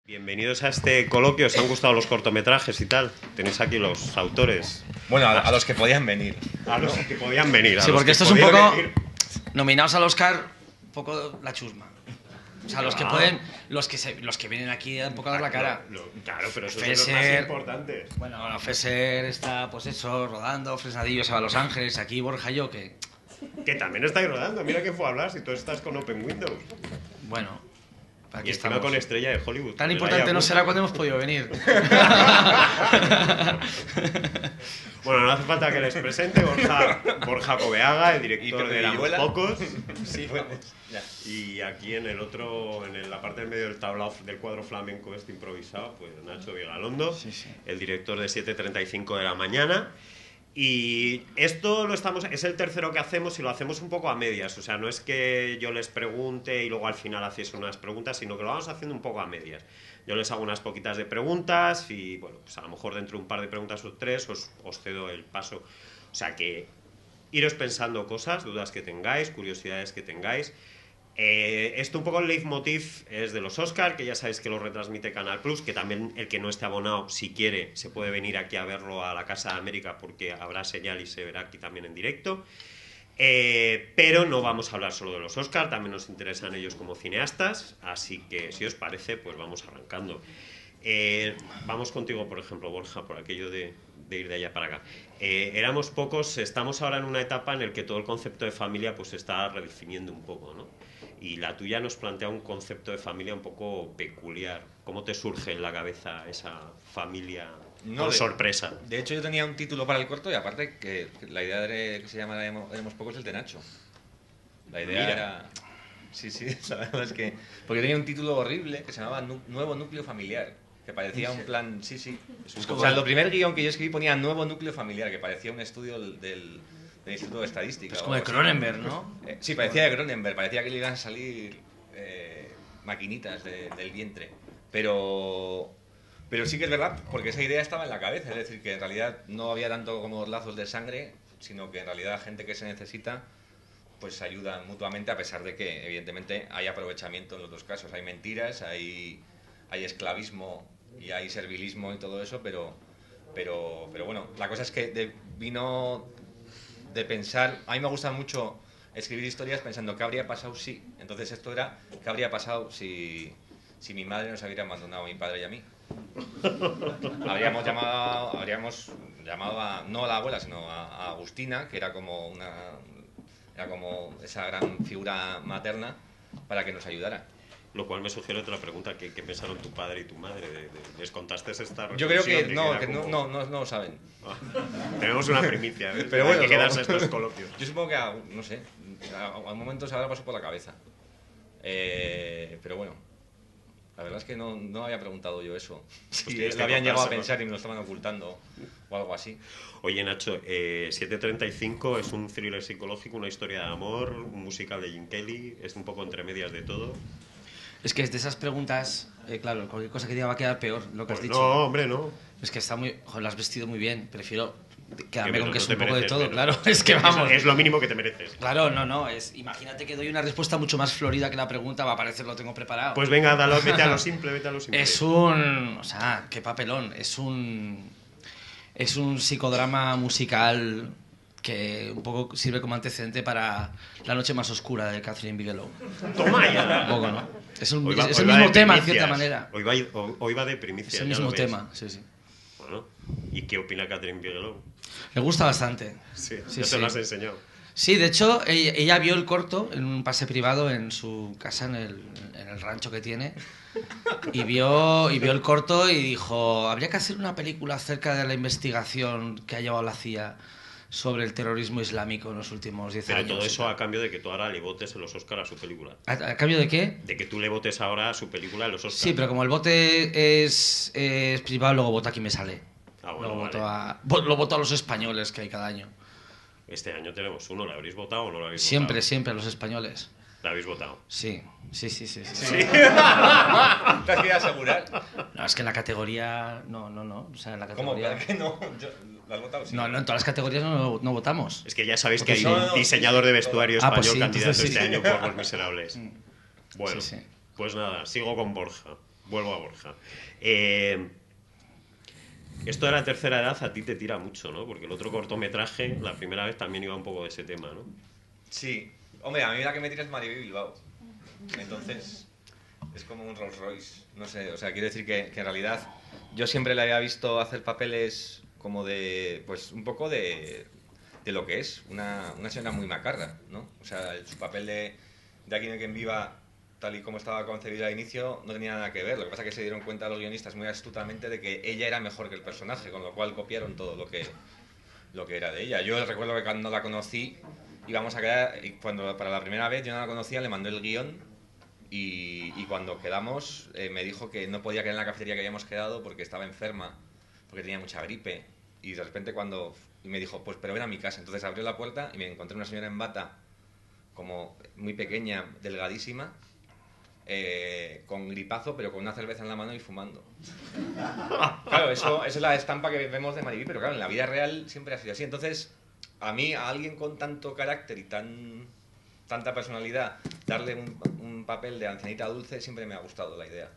Bienvenidos a este coloquio. ¿Os han gustado los cortometrajes y tal? Tenéis aquí los autores. Bueno, a los que podían venir. A los que podían venir. Sí, porque esto es un poco... Nominados al Oscar, un poco la chusma. O sea, los que pueden... Los que vienen aquí un poco a dar la cara. Claro, pero esos Fesser, son los más importantes. Bueno, Fesser está, pues eso, rodando. Fresnadillo se va a Los Ángeles. Aquí Borja y yo, que... Que también estáis rodando. Mira que fue a hablar si tú estás con Open Windows. Bueno... Aquí y encima estamos. con estrella de Hollywood. Tan importante no será cuando hemos podido venir. Bueno, no hace falta que les presente. Borja Cobeaga, el director de Éramos Pocos. Sí, pues, ya. Y aquí en el otro, en la parte del medio del tablao del cuadro flamenco este improvisado, pues Nacho Vigalondo, Sí, sí. el director de 7:35 de la mañana. Y esto es el tercero que hacemos y lo hacemos un poco a medias. O sea, no es que yo les pregunte y luego al final hacéis unas preguntas, sino que lo vamos haciendo un poco a medias. Yo les hago unas poquitas de preguntas y, bueno, pues a lo mejor dentro de un par de preguntas o tres os cedo el paso. O sea, que iros pensando cosas, dudas que tengáis, curiosidades que tengáis. Esto un poco el leitmotiv es de los Oscar, que ya sabéis que lo retransmite Canal Plus, que también el que no esté abonado, si quiere, se puede venir aquí a verlo a la Casa de América porque habrá señal y se verá aquí también en directo. Pero no vamos a hablar solo de los Oscar, también nos interesan ellos como cineastas, así que si os parece, pues vamos arrancando. Vamos contigo, por ejemplo, Borja, por aquello de ir de allá para acá. Éramos pocos, estamos ahora en una etapa en la que todo el concepto de familia pues se está redefiniendo un poco, ¿no? Y la tuya nos plantea un concepto de familia un poco peculiar. ¿Cómo te surge en la cabeza esa familia por sorpresa? De hecho, yo tenía un título para el corto y aparte que la idea de que se llamara Éramos Pocos es el de Nacho. La idea era... Sí, la verdad es que... Porque tenía un título horrible que se llamaba Nuevo Núcleo Familiar, que parecía un plan... Sí. O sea, el primer guión que yo escribí ponía Nuevo Núcleo Familiar, que parecía un estudio del Instituto de Estadística. Es como de Cronenberg, ¿no? Sí, parecía de Cronenberg, parecía que le iban a salir maquinitas del vientre. Pero sí que es verdad, porque esa idea estaba en la cabeza, es decir, que en realidad no había tanto como lazos de sangre, sino que en realidad gente que se necesita pues se ayudan mutuamente, a pesar de que evidentemente hay aprovechamiento en los dos casos. Hay mentiras, hay esclavismo y hay servilismo y todo eso, pero bueno, la cosa es que vino de pensar... A mí me gusta mucho escribir historias pensando qué habría pasado si... Entonces esto era qué habría pasado si mi madre nos hubiera abandonado a mi padre y a mí. Habríamos llamado no a la abuela, sino a Agustina, que era como esa gran figura materna, para que nos ayudara. Lo cual me sugiere otra pregunta. ¿Qué pensaron tu padre y tu madre? ¿Les contaste esta reflexión? Yo creo que como... no lo saben. Tenemos una primicia, ¿eh? Pero bueno, hay que quedarse estos coloquios. Yo supongo que, no sé, a un momento se habrá pasado por la cabeza. Pero bueno, la verdad es que no había preguntado yo eso. Si lo habían llegado a pensar y me lo estaban ocultando o algo así. Oye, Nacho, 7:35 es un thriller psicológico, una historia de amor, un musical de Jim Kelly, es un poco entre medias de todo. Es que de esas preguntas, claro, cualquier cosa que diga va a quedar peor, lo que has dicho. No, hombre, no. Es que está muy... Joder, lo has vestido muy bien. Prefiero quedarme Pero con que no es un poco de todo, mereces, claro. Es que vamos... Es lo mínimo que te mereces. Claro, no. Imagínate que doy una respuesta mucho más florida que la pregunta, va a parecer lo tengo preparado. Pues venga, vete a lo simple. Es un... O sea, qué papelón. Es un psicodrama musical que un poco sirve como antecedente para La noche más oscura de Catherine Bigelow. Toma ya. Un poco, ¿no? Es el Hoy mismo tema, en cierta manera. Hoy va de primicias. Es el mismo tema, sí. Bueno, ¿y qué opina Catherine Bigelow? Le gusta bastante. Sí, te lo has enseñado. Sí, de hecho, ella vio el corto en un pase privado en su casa, en el rancho que tiene, y vio el corto y dijo, habría que hacer una película acerca de la investigación que ha llevado la CIA sobre el terrorismo islámico en los últimos 10 años. Pero todo eso a cambio de que tú ahora le votes en los Oscar a su película. ¿A cambio de qué? De que tú le votes ahora a su película en los Oscar. Sí, pero como el vote es privado, luego vota a quien me sale. Bueno, luego lo voto a los españoles que hay cada año. Este año tenemos uno. ¿Le habréis votado o no lo habéis Siempre, votado? siempre a los españoles. ¿Le habéis votado? Sí. ¿Te has querido asegurar? No, es que en la categoría... No. O sea, en la ¿Cómo? categoría... ¿Por qué no? ¿Lo has votado? Sí. No, en todas las categorías no votamos. Es que ya sabéis Porque que hay un diseñador de vestuario pues español sí, candidato entonces sí. este año por Los Miserables. Bueno, Sí. pues nada, sigo con Borja. Vuelvo a Borja. Esto de la tercera edad a ti te tira mucho, ¿no? Porque el otro cortometraje, la primera vez, también iba un poco de ese tema, ¿no? Sí. Hombre, a mí la que me tira es Mariby Bilbao. Entonces, es como un Rolls Royce. No sé, o sea, quiero decir que en realidad yo siempre la había visto hacer papeles como de, pues, un poco de lo que es una señora muy macarra, ¿no? O sea, su papel de Aquí no hay quien viva, tal y como estaba concebido al inicio, no tenía nada que ver. Lo que pasa es que se dieron cuenta los guionistas muy astutamente de que ella era mejor que el personaje, con lo cual copiaron todo lo que era de ella. Yo recuerdo que cuando la conocí, íbamos a quedar, y cuando para la primera vez yo no la conocía, le mandé el guión y cuando quedamos me dijo que no podía quedar en la cafetería que habíamos quedado porque estaba enferma, porque tenía mucha gripe. Y de repente y me dijo, pues pero ven a mi casa. Entonces abrió la puerta y me encontré una señora en bata, como muy pequeña, delgadísima, con gripazo, pero con una cerveza en la mano y fumando. Claro, eso es la estampa que vemos de Mariby, pero claro, en la vida real siempre ha sido así. Entonces, a mí, a alguien con tanto carácter y tanta personalidad, darle un papel de ancianita dulce siempre me ha gustado la idea.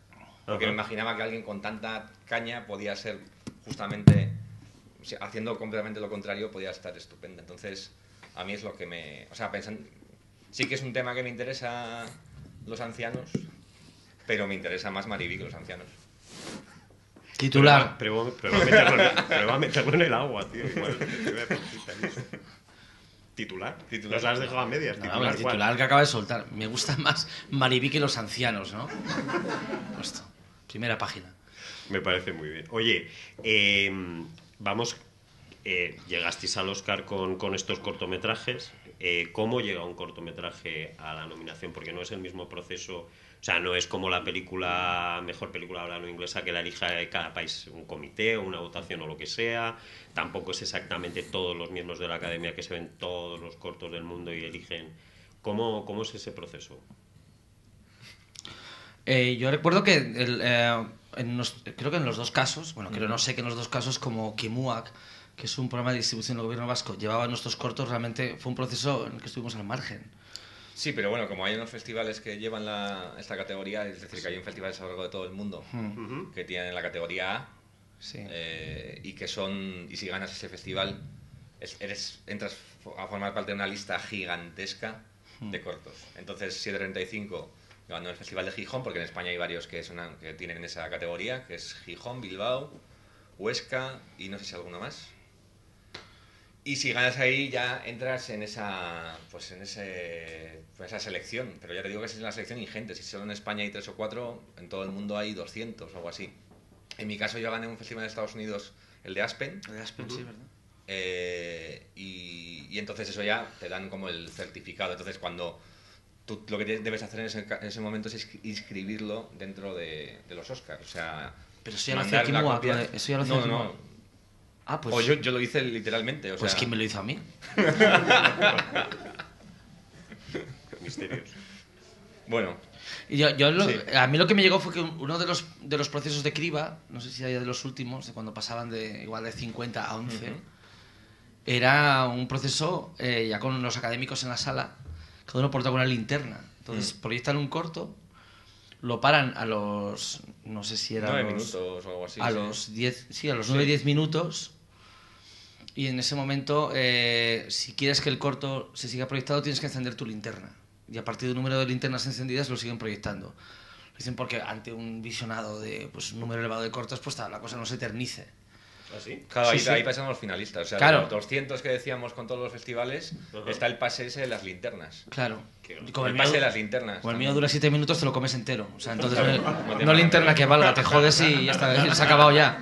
Porque me imaginaba que alguien con tanta caña podía ser justamente, haciendo completamente lo contrario, podía estar estupenda. Entonces, a mí es lo que o sea, pensando, sí que es un tema que me interesa los ancianos, pero me interesa más Mariby que los ancianos. Titular. Pero va a meterlo en el agua, tío. Igual. ¿Titular? Nos has dejado a medias. No, el titular que acaba de soltar. Me gusta más Mariby que los ancianos, ¿no? Esto. Primera página. Me parece muy bien. Oye, vamos... llegasteis al Oscar con estos cortometrajes. ¿Cómo llega un cortometraje a la nominación? Porque no es el mismo proceso, o sea, no es como la mejor película hablando inglesa, que la elija cada país un comité o una votación o lo que sea. Tampoco es exactamente todos los miembros de la academia que se ven todos los cortos del mundo y eligen. ¿Cómo es ese proceso? Yo recuerdo que creo que en los dos casos, bueno, no sé que en los dos casos, como Kimuak, que es un programa de distribución del gobierno vasco, llevaba nuestros cortos, realmente fue un proceso en el que estuvimos al margen. Sí, pero bueno, como hay unos festivales que llevan esta categoría, es decir, que hay un festival a lo largo de todo el mundo que tienen la categoría A, sí. Y si ganas ese festival, entras a formar parte de una lista gigantesca de cortos. Entonces, 735 ganó el Festival de Gijón, porque en España hay varios que tienen esa categoría, que es Gijón, Bilbao, Huesca y no sé si alguno más. Y si ganas ahí ya entras en esa selección, pero ya te digo que es una selección ingente. Si solo en España hay 3 o 4, en todo el mundo hay 200 o algo así. En mi caso yo gané un festival de Estados Unidos, el de Aspen. El de Aspen, sí, ¿verdad? Y entonces eso ya te dan como el certificado. Entonces cuando tú lo que debes hacer en ese momento es inscribirlo dentro de los Oscars. O sea, pero eso ya lo hacía Kimuak. Eso ya lo hacía Kimuak. No. Ah, pues... O yo lo hice literalmente. Pues ¿quién me lo hizo a mí? Misterios. Bueno. Y a mí lo que me llegó fue que uno de los procesos de criba, no sé si era de los últimos, de cuando pasaban igual de 50 a 11, era un proceso ya con los académicos en la sala, cada uno portaba una linterna. Entonces proyectan un corto, lo paran a los, no sé si era 9 minutos o algo así. A los 9-10 minutos. Y en ese momento, si quieres que el corto se siga proyectado, tienes que encender tu linterna. Y a partir del número de linternas encendidas lo siguen proyectando. Lo dicen porque ante un visionado de un número elevado de cortos, pues la cosa no se eternice. ¿Ah, sí? Claro, Sí. ahí pasan los finalistas. O sea, claro. De los 200 que decíamos con todos los festivales, está el pase ese de las linternas. Claro. El pase de las linternas. Como el mío dura 7 minutos, te lo comes entero. O sea, entonces no linterna que valga, te jodes y ya está, se ha acabado ya.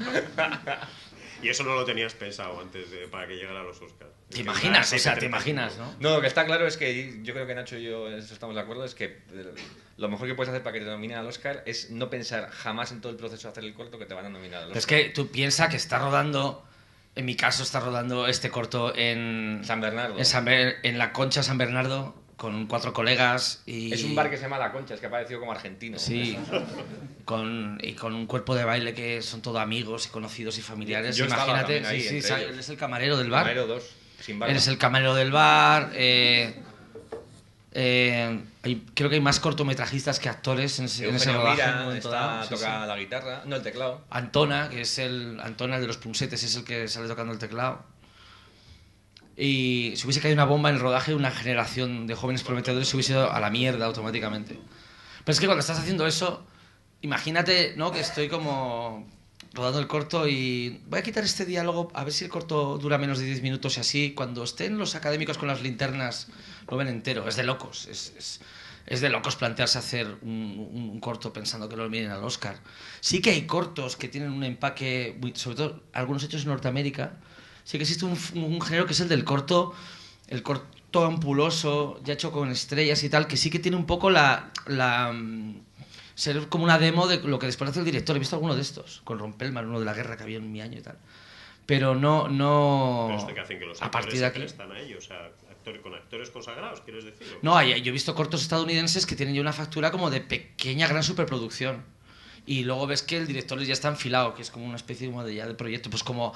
Y eso no lo tenías pensado antes para que llegara a los Oscars. ¿Te imaginas? O sea, te imaginas, ¿no? No, lo que está claro es que yo creo que Nacho y yo en eso estamos de acuerdo, es que lo mejor que puedes hacer para que te nominen al Oscar es no pensar jamás en todo el proceso de hacer el corto que te van a nominar al Oscar. Es que tú piensas que está rodando, en mi caso está rodando este corto en San Bernardo. En la Concha San Bernardo, con 4 colegas y... Es un bar que se llama La Concha, es que ha parecido como argentino. Sí, con un cuerpo de baile que son todos amigos y conocidos y familiares. Yo imagínate, ahí, sí, eres el camarero del bar. Camarero 2, sin barba. Eres el camarero del bar, creo que hay más cortometrajistas que actores en ese rodaje. En un momento dado. Toca la guitarra, no el teclado. Antona, que es Antona de los Punsetes, es el que sale tocando el teclado. Y si hubiese caído una bomba en el rodaje, una generación de jóvenes prometedores se hubiese ido a la mierda automáticamente. Pero es que cuando estás haciendo eso, imagínate, ¿no?, que estoy como rodando el corto y voy a quitar este diálogo a ver si el corto dura menos de 10 minutos y así, cuando estén los académicos con las linternas lo ven entero. Es de locos, es de locos plantearse hacer un corto pensando que lo miren al Oscar. Sí que hay cortos que tienen un empaque, sobre todo algunos hechos en Norteamérica. Sí que existe un género que es el del corto, el corto ampuloso, ya hecho con estrellas y tal, que sí que tiene un poco ser como una demo de lo que después hace el director. He visto alguno de estos, con Ron Perlman, uno de la guerra que había en mi año y tal. Pero no... Pero esto que hacen que los a partir de aquí están a ellos, o sea, con actores consagrados, ¿quieres decir? No, yo he visto cortos estadounidenses que tienen ya una factura como de pequeña, gran superproducción. Y luego ves que el director ya está enfilado, que es como una especie como de proyecto, pues como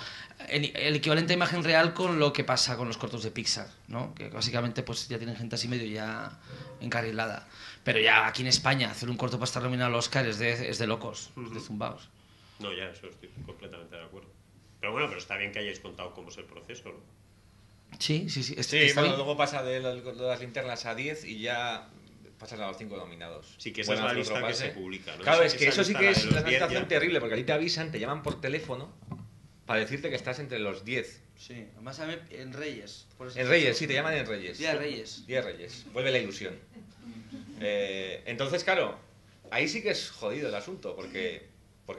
el equivalente a imagen real con lo que pasa con los cortos de Pixar, ¿no? Que básicamente pues ya tienen gente así medio ya encarrilada. Pero ya aquí en España hacer un corto para estar nominado al Oscar es de locos, es de zumbaos. No, ya, eso estoy completamente de acuerdo. Pero bueno, pero está bien que hayáis contado cómo es el proceso, ¿no? Sí. Sí, bueno, luego pasa de las linternas a 10 y ya pasan a los 5 nominados. Sí, que esa es la lista que se publica, ¿no? Claro, es que eso sí que es una 10 situación terrible, porque a ti te avisan, te llaman por teléfono para decirte que estás entre los 10. Sí, además en Reyes. En Reyes, sí, te llaman en Reyes. Día de Reyes. Día de Reyes. Vuelve la ilusión. Entonces, claro, ahí sí que es jodido el asunto, porque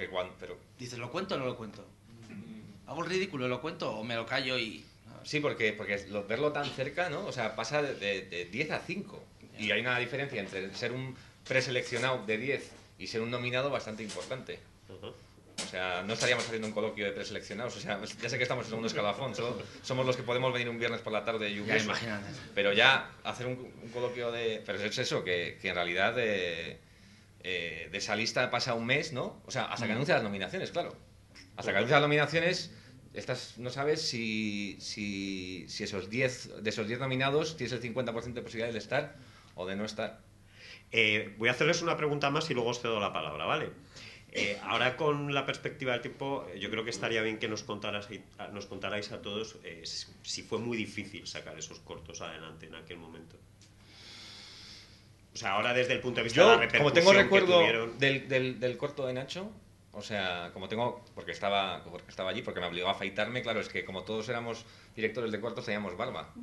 cuando... Pero... Dices, ¿lo cuento o no lo cuento? ¿Hago el ridículo, lo cuento o me lo callo y...? Sí, porque verlo tan cerca, ¿no? O sea, pasa de 10 a 5. Y hay una diferencia entre ser un preseleccionado de 10 y ser un nominado bastante importante. O sea, no estaríamos haciendo un coloquio de preseleccionados. O sea, ya sé que estamos en un escalafón. Solo somos los que podemos venir un viernes por la tarde lluvioso. Imagínate. Pero ya hacer un coloquio de... Pero es eso, que en realidad de esa lista pasa un mes, ¿no? O sea, hasta que anuncia las nominaciones, claro. Hasta que anuncia las nominaciones... no sabes si de esos 10 nominados tienes el 50% de posibilidad de estar o de no estar. Voy a hacerles una pregunta más y luego os cedo la palabra, ¿vale? Ahora con la perspectiva del tiempo, yo creo que estaría bien que nos contarais a todos si fue muy difícil sacar esos cortos adelante en aquel momento. O sea, ahora desde el punto de vista de la repercusión como tengo recuerdo que tuvieron... del corto de Nacho, o sea, porque estaba allí, porque me obligó a afeitarme, claro, es que como todos éramos directores de cortos teníamos barba.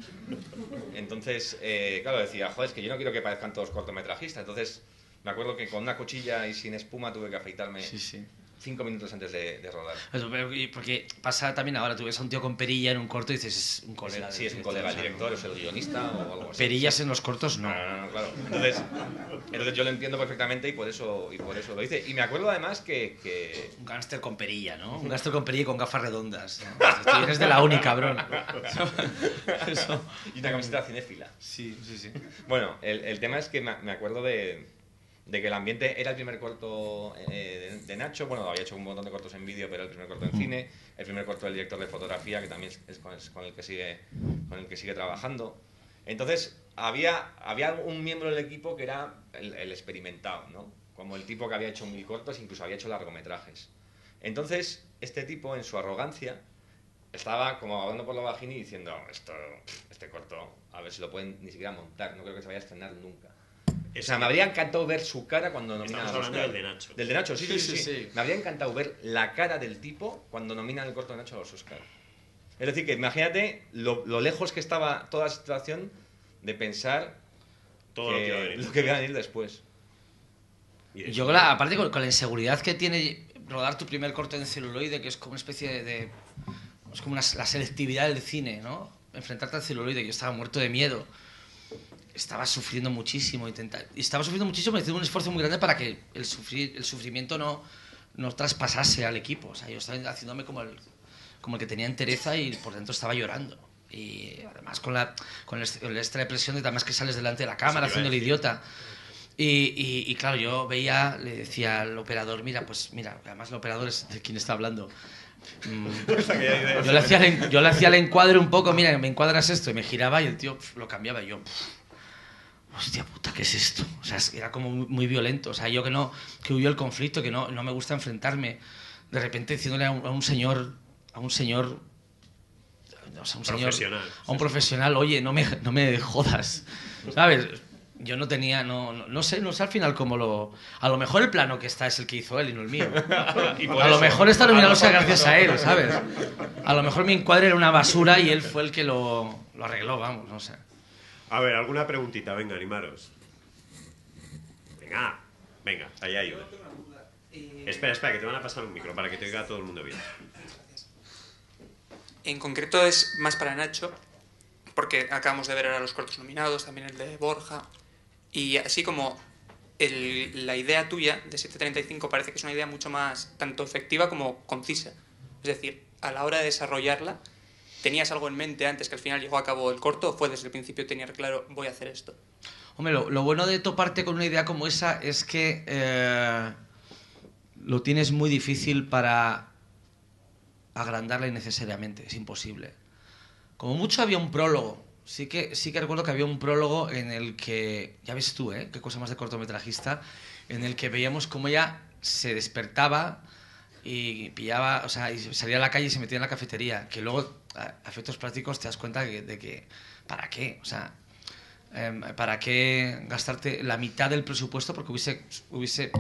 Entonces, claro, decía, joder, es que yo no quiero que parezcan todos cortometrajistas. Entonces, me acuerdo que con una cuchilla y sin espuma tuve que afeitarme 5 minutos antes de rodar. Porque pasa también ahora, tú ves a un tío con perilla en un corto y dices, es un colega. Sí, es un colega, el director, es el guionista o algo así. Perillas en los cortos, no. No, claro. Entonces yo lo entiendo perfectamente y por eso lo hice. Y me acuerdo además que... Un gángster con perilla, ¿no? Un gángster con perilla y con gafas redondas, ¿no? Tú vienes de la uni, cabrón. Eso. Y una camiseta cinéfila. Sí. Bueno, el tema es que me acuerdo de que el ambiente era el primer corto de Nacho. Bueno, había hecho un montón de cortos en vídeo, pero el primer corto en cine, el primer corto del director de fotografía, que también es con el que sigue trabajando. Entonces, había un miembro del equipo que era el experimentado, ¿no? Como el tipo que había hecho 1000 cortos, incluso había hecho largometrajes. Entonces, este tipo, en su arrogancia, estaba como hablando por la vagina y diciendo, este corto, a ver si lo pueden ni siquiera montar, no creo que se vaya a estrenar nunca. O sea, me habría encantado ver su cara cuando nominan al Oscar. Estamos hablando del de Nacho. Del de Nacho, sí. Me habría encantado ver la cara del tipo cuando nominan el corto de Nacho a los Oscar. Es decir, que imagínate lo lejos que estaba toda la situación de pensar todo lo que iba a venir después. Yo, aparte con la inseguridad que tiene rodar tu primer corto en celuloide, que es como una especie de... Es como la selectividad del cine, ¿no? Enfrentarte al celuloide, yo estaba muerto de miedo. Estaba sufriendo muchísimo, haciendo un esfuerzo muy grande para que el sufrimiento no traspasase al equipo. O sea, yo estaba haciéndome como el que tenía entereza y por dentro estaba llorando. Y además con el extra de presión de además que sales delante de la cámara haciendo el idiota. Y claro, yo le decía al operador, mira, además el operador es de quien está hablando. Yo le hacía el encuadre un poco, mira, me encuadras esto, y me giraba y el tío lo cambiaba y yo... hostia puta, ¿qué es esto? O sea, era como muy violento. O sea, yo que huyo el conflicto, que no me gusta enfrentarme. De repente diciéndole a un señor, o sea, Profesional. a un profesional, oye, no me jodas, ¿sabes? Yo no tenía, no sé al final cómo a lo mejor el plano que está es el que hizo él y no el mío. A lo mejor está nominado gracias a él, ¿sabes? A lo mejor mi encuadre era una basura y él fue el que lo arregló, vamos, no sé. A ver, alguna preguntita, venga, animaros. Venga, ahí hay una. Espera, que te van a pasar un micro para que te oiga todo el mundo bien. En concreto es más para Nacho, porque acabamos de ver ahora los cortos nominados, también el de Borja, y así como la idea tuya de 735 parece que es una idea mucho más tanto efectiva como concisa. Es decir, a la hora de desarrollarla, ¿tenías algo en mente antes que al final llegó a cabo el corto o fue desde el principio tenías claro, voy a hacer esto? Hombre, lo bueno de toparte con una idea como esa es que lo tienes muy difícil para agrandarla innecesariamente, es imposible. Como mucho había un prólogo, sí que recuerdo que había un prólogo en el que, ya ves tú, qué cosa más de cortometrajista, en el que veíamos cómo ella se despertaba y pillaba, o sea, y salía a la calle y se metía en la cafetería, que luego a efectos prácticos te das cuenta de que ¿para qué? O sea, ¿para qué gastarte la mitad del presupuesto? Porque hubiese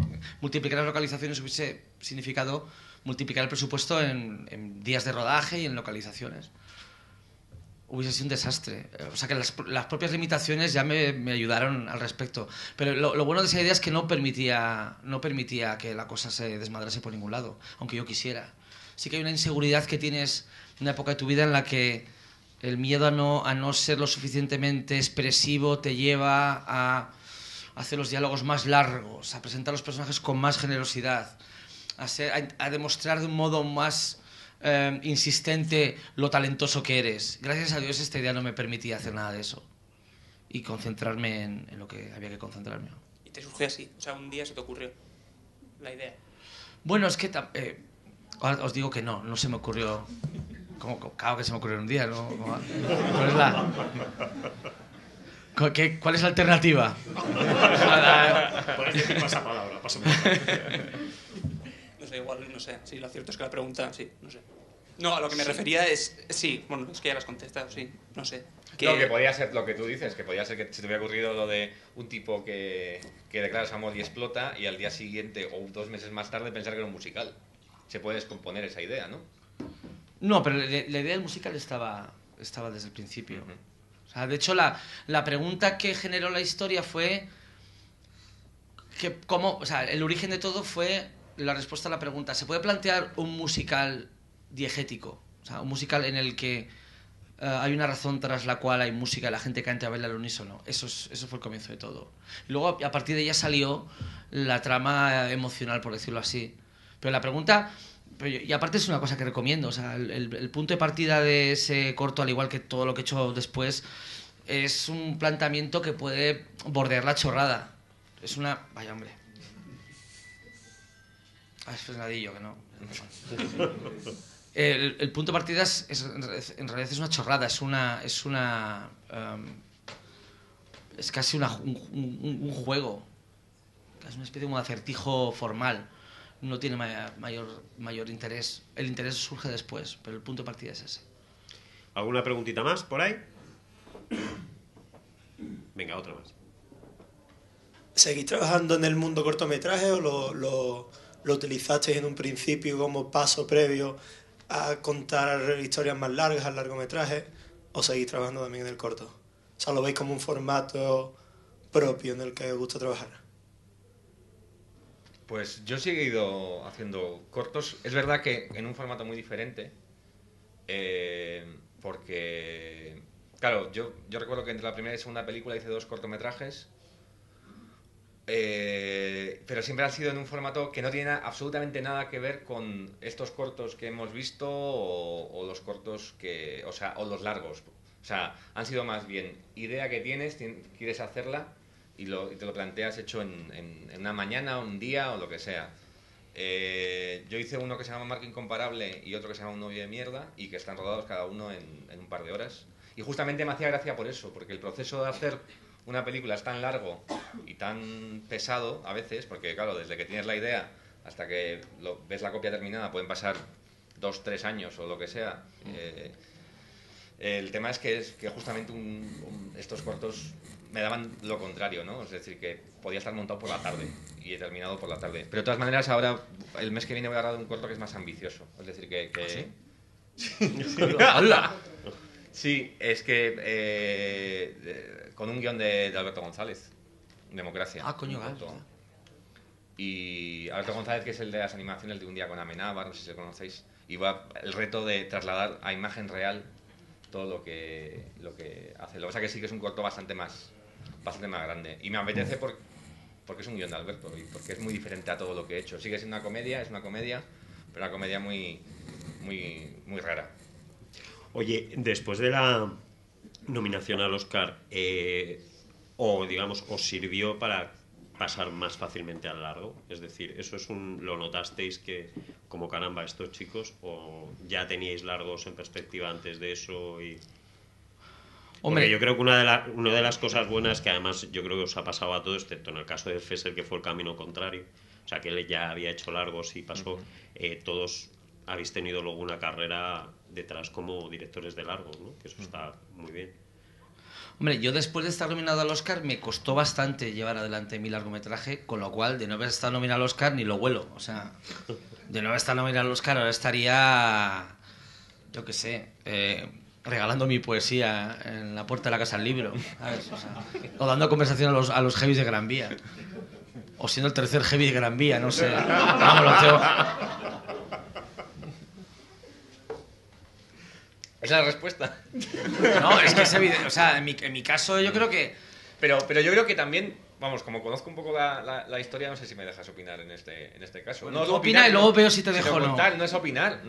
multiplicar las localizaciones hubiese significado multiplicar el presupuesto en días de rodaje y en localizaciones. Hubiese sido un desastre. O sea que las propias limitaciones ya me ayudaron al respecto. Pero lo bueno de esa idea es que no permitía que la cosa se desmadrase por ningún lado, aunque yo quisiera. Sí que hay una inseguridad que tienes en una época de tu vida en la que el miedo a no ser lo suficientemente expresivo te lleva a hacer los diálogos más largos, a presentar los personajes con más generosidad, a demostrar de un modo más insistente lo talentoso que eres. Gracias a Dios esta idea no me permitía hacer nada de eso y concentrarme en lo que había que concentrarme. Y te surgió así, o sea, un día se te ocurrió la idea. Bueno, es que ahora os digo que no se me ocurrió. Claro que se me ocurrió un día, ¿no? ¿Cuál es la alternativa? Puedes decir pasapalabra. No sé, igual, no sé. Sí, lo cierto es que la pregunta, sí, no sé. No, a lo que me refería es... Sí, bueno, es que ya lo has contestado, sí, no sé. No, que podía ser lo que tú dices, que podía ser que se te hubiera ocurrido lo de un tipo que declara su amor y explota y al día siguiente o 2 meses más tarde pensar que era un musical. Se puede descomponer esa idea, ¿no? No, pero la idea del musical estaba desde el principio. O sea, de hecho, la pregunta que generó la historia fue... o sea, el origen de todo fue la respuesta a la pregunta. ¿Se puede plantear un musical diegético? O sea, un musical en el que hay una razón tras la cual hay música y la gente canta y baila al unísono. Eso fue el comienzo de todo. Y luego, a partir de ella salió la trama emocional, por decirlo así. Pero la pregunta... Y aparte es una cosa que recomiendo. O sea, el punto de partida de ese corto, al igual que todo lo que he hecho después, es un planteamiento que puede bordear la chorrada. Es una... Vaya, hombre. Es fresnadillo, que no. El punto de partida en realidad es una chorrada. Es casi un juego. Es una especie de un acertijo formal. No tiene mayor interés. El interés surge después, pero el punto de partida es ese. ¿Alguna preguntita más por ahí? Venga, otra más. ¿Seguís trabajando en el mundo cortometraje o lo utilizasteis en un principio como paso previo a contar historias más largas al largometraje o seguís trabajando también en el corto? O sea, ¿lo veis como un formato propio en el que os gusta trabajar? Pues yo he seguido haciendo cortos. Es verdad que en un formato muy diferente, porque, claro, yo recuerdo que entre la primera y segunda película hice 2 cortometrajes, pero siempre han sido en un formato que no tiene absolutamente nada que ver con estos cortos que hemos visto o los cortos o los largos. O sea, han sido más bien idea que tienes, quieres hacerla y te lo planteas hecho en una mañana, un día o lo que sea. Yo hice uno que se llama Marca Incomparable y otro que se llama Un novio de mierda y que están rodados cada uno en un par de horas. Y justamente me hacía gracia por eso, porque el proceso de hacer una película es tan largo y tan pesado a veces, porque claro, desde que tienes la idea hasta que ves la copia terminada pueden pasar 2-3 años o lo que sea. El tema es que justamente estos cortos me daban lo contrario, ¿no? Es decir, que podía estar montado por la tarde y he terminado por la tarde. Pero de todas maneras, ahora, el mes que viene voy a grabar un corto que es más ambicioso. Es decir, ¡Hala! Sí, es que con un guión de Alberto González, Democracia. Ah, coño, un vale. corto. Y Alberto González, que es el de las animaciones de Un día con Amenábar, no sé si lo conocéis, y va el reto de trasladar a imagen real todo lo que hace. Lo que pasa es que sí que es un corto bastante más grande. Y me apetece porque es un guión de Alberto y porque es muy diferente a todo lo que he hecho. Sigue siendo una comedia, pero una comedia muy, muy, muy rara. Oye, después de la nominación al Oscar, os sirvió para pasar más fácilmente al largo? Es decir, ¿eso lo notasteis que, como caramba, estos chicos, o ya teníais largos en perspectiva antes de eso? Hombre, porque yo creo que una de las cosas buenas, que además yo creo que os ha pasado a todos, excepto en el caso de Fesser, que fue el camino contrario, o sea, que él ya había hecho largos y pasó, todos habéis tenido luego una carrera detrás como directores de largos, ¿no? Que eso está muy bien. hombre, yo después de estar nominado al Oscar me costó bastante llevar adelante mi largometraje, con lo cual de no haber estado nominado al Oscar ni lo huelo. O sea, de no haber estado nominado al Oscar ahora estaría, yo qué sé, regalando mi poesía en la puerta de la Casa del Libro, ¿sabes? O dando conversación a los heavies de Gran Vía. O siendo el tercer heavy de Gran Vía, no sé. Vamos, lo tengo. ¿Esa es la respuesta? No, es que es evidente. O sea, en mi caso yo creo que... Pero yo creo que también, vamos, como conozco un poco la historia, no sé si me dejas opinar en este caso. Bueno, no tú es opina opinar, y luego no, veo si te sino dejo o no. contar, no es opinar.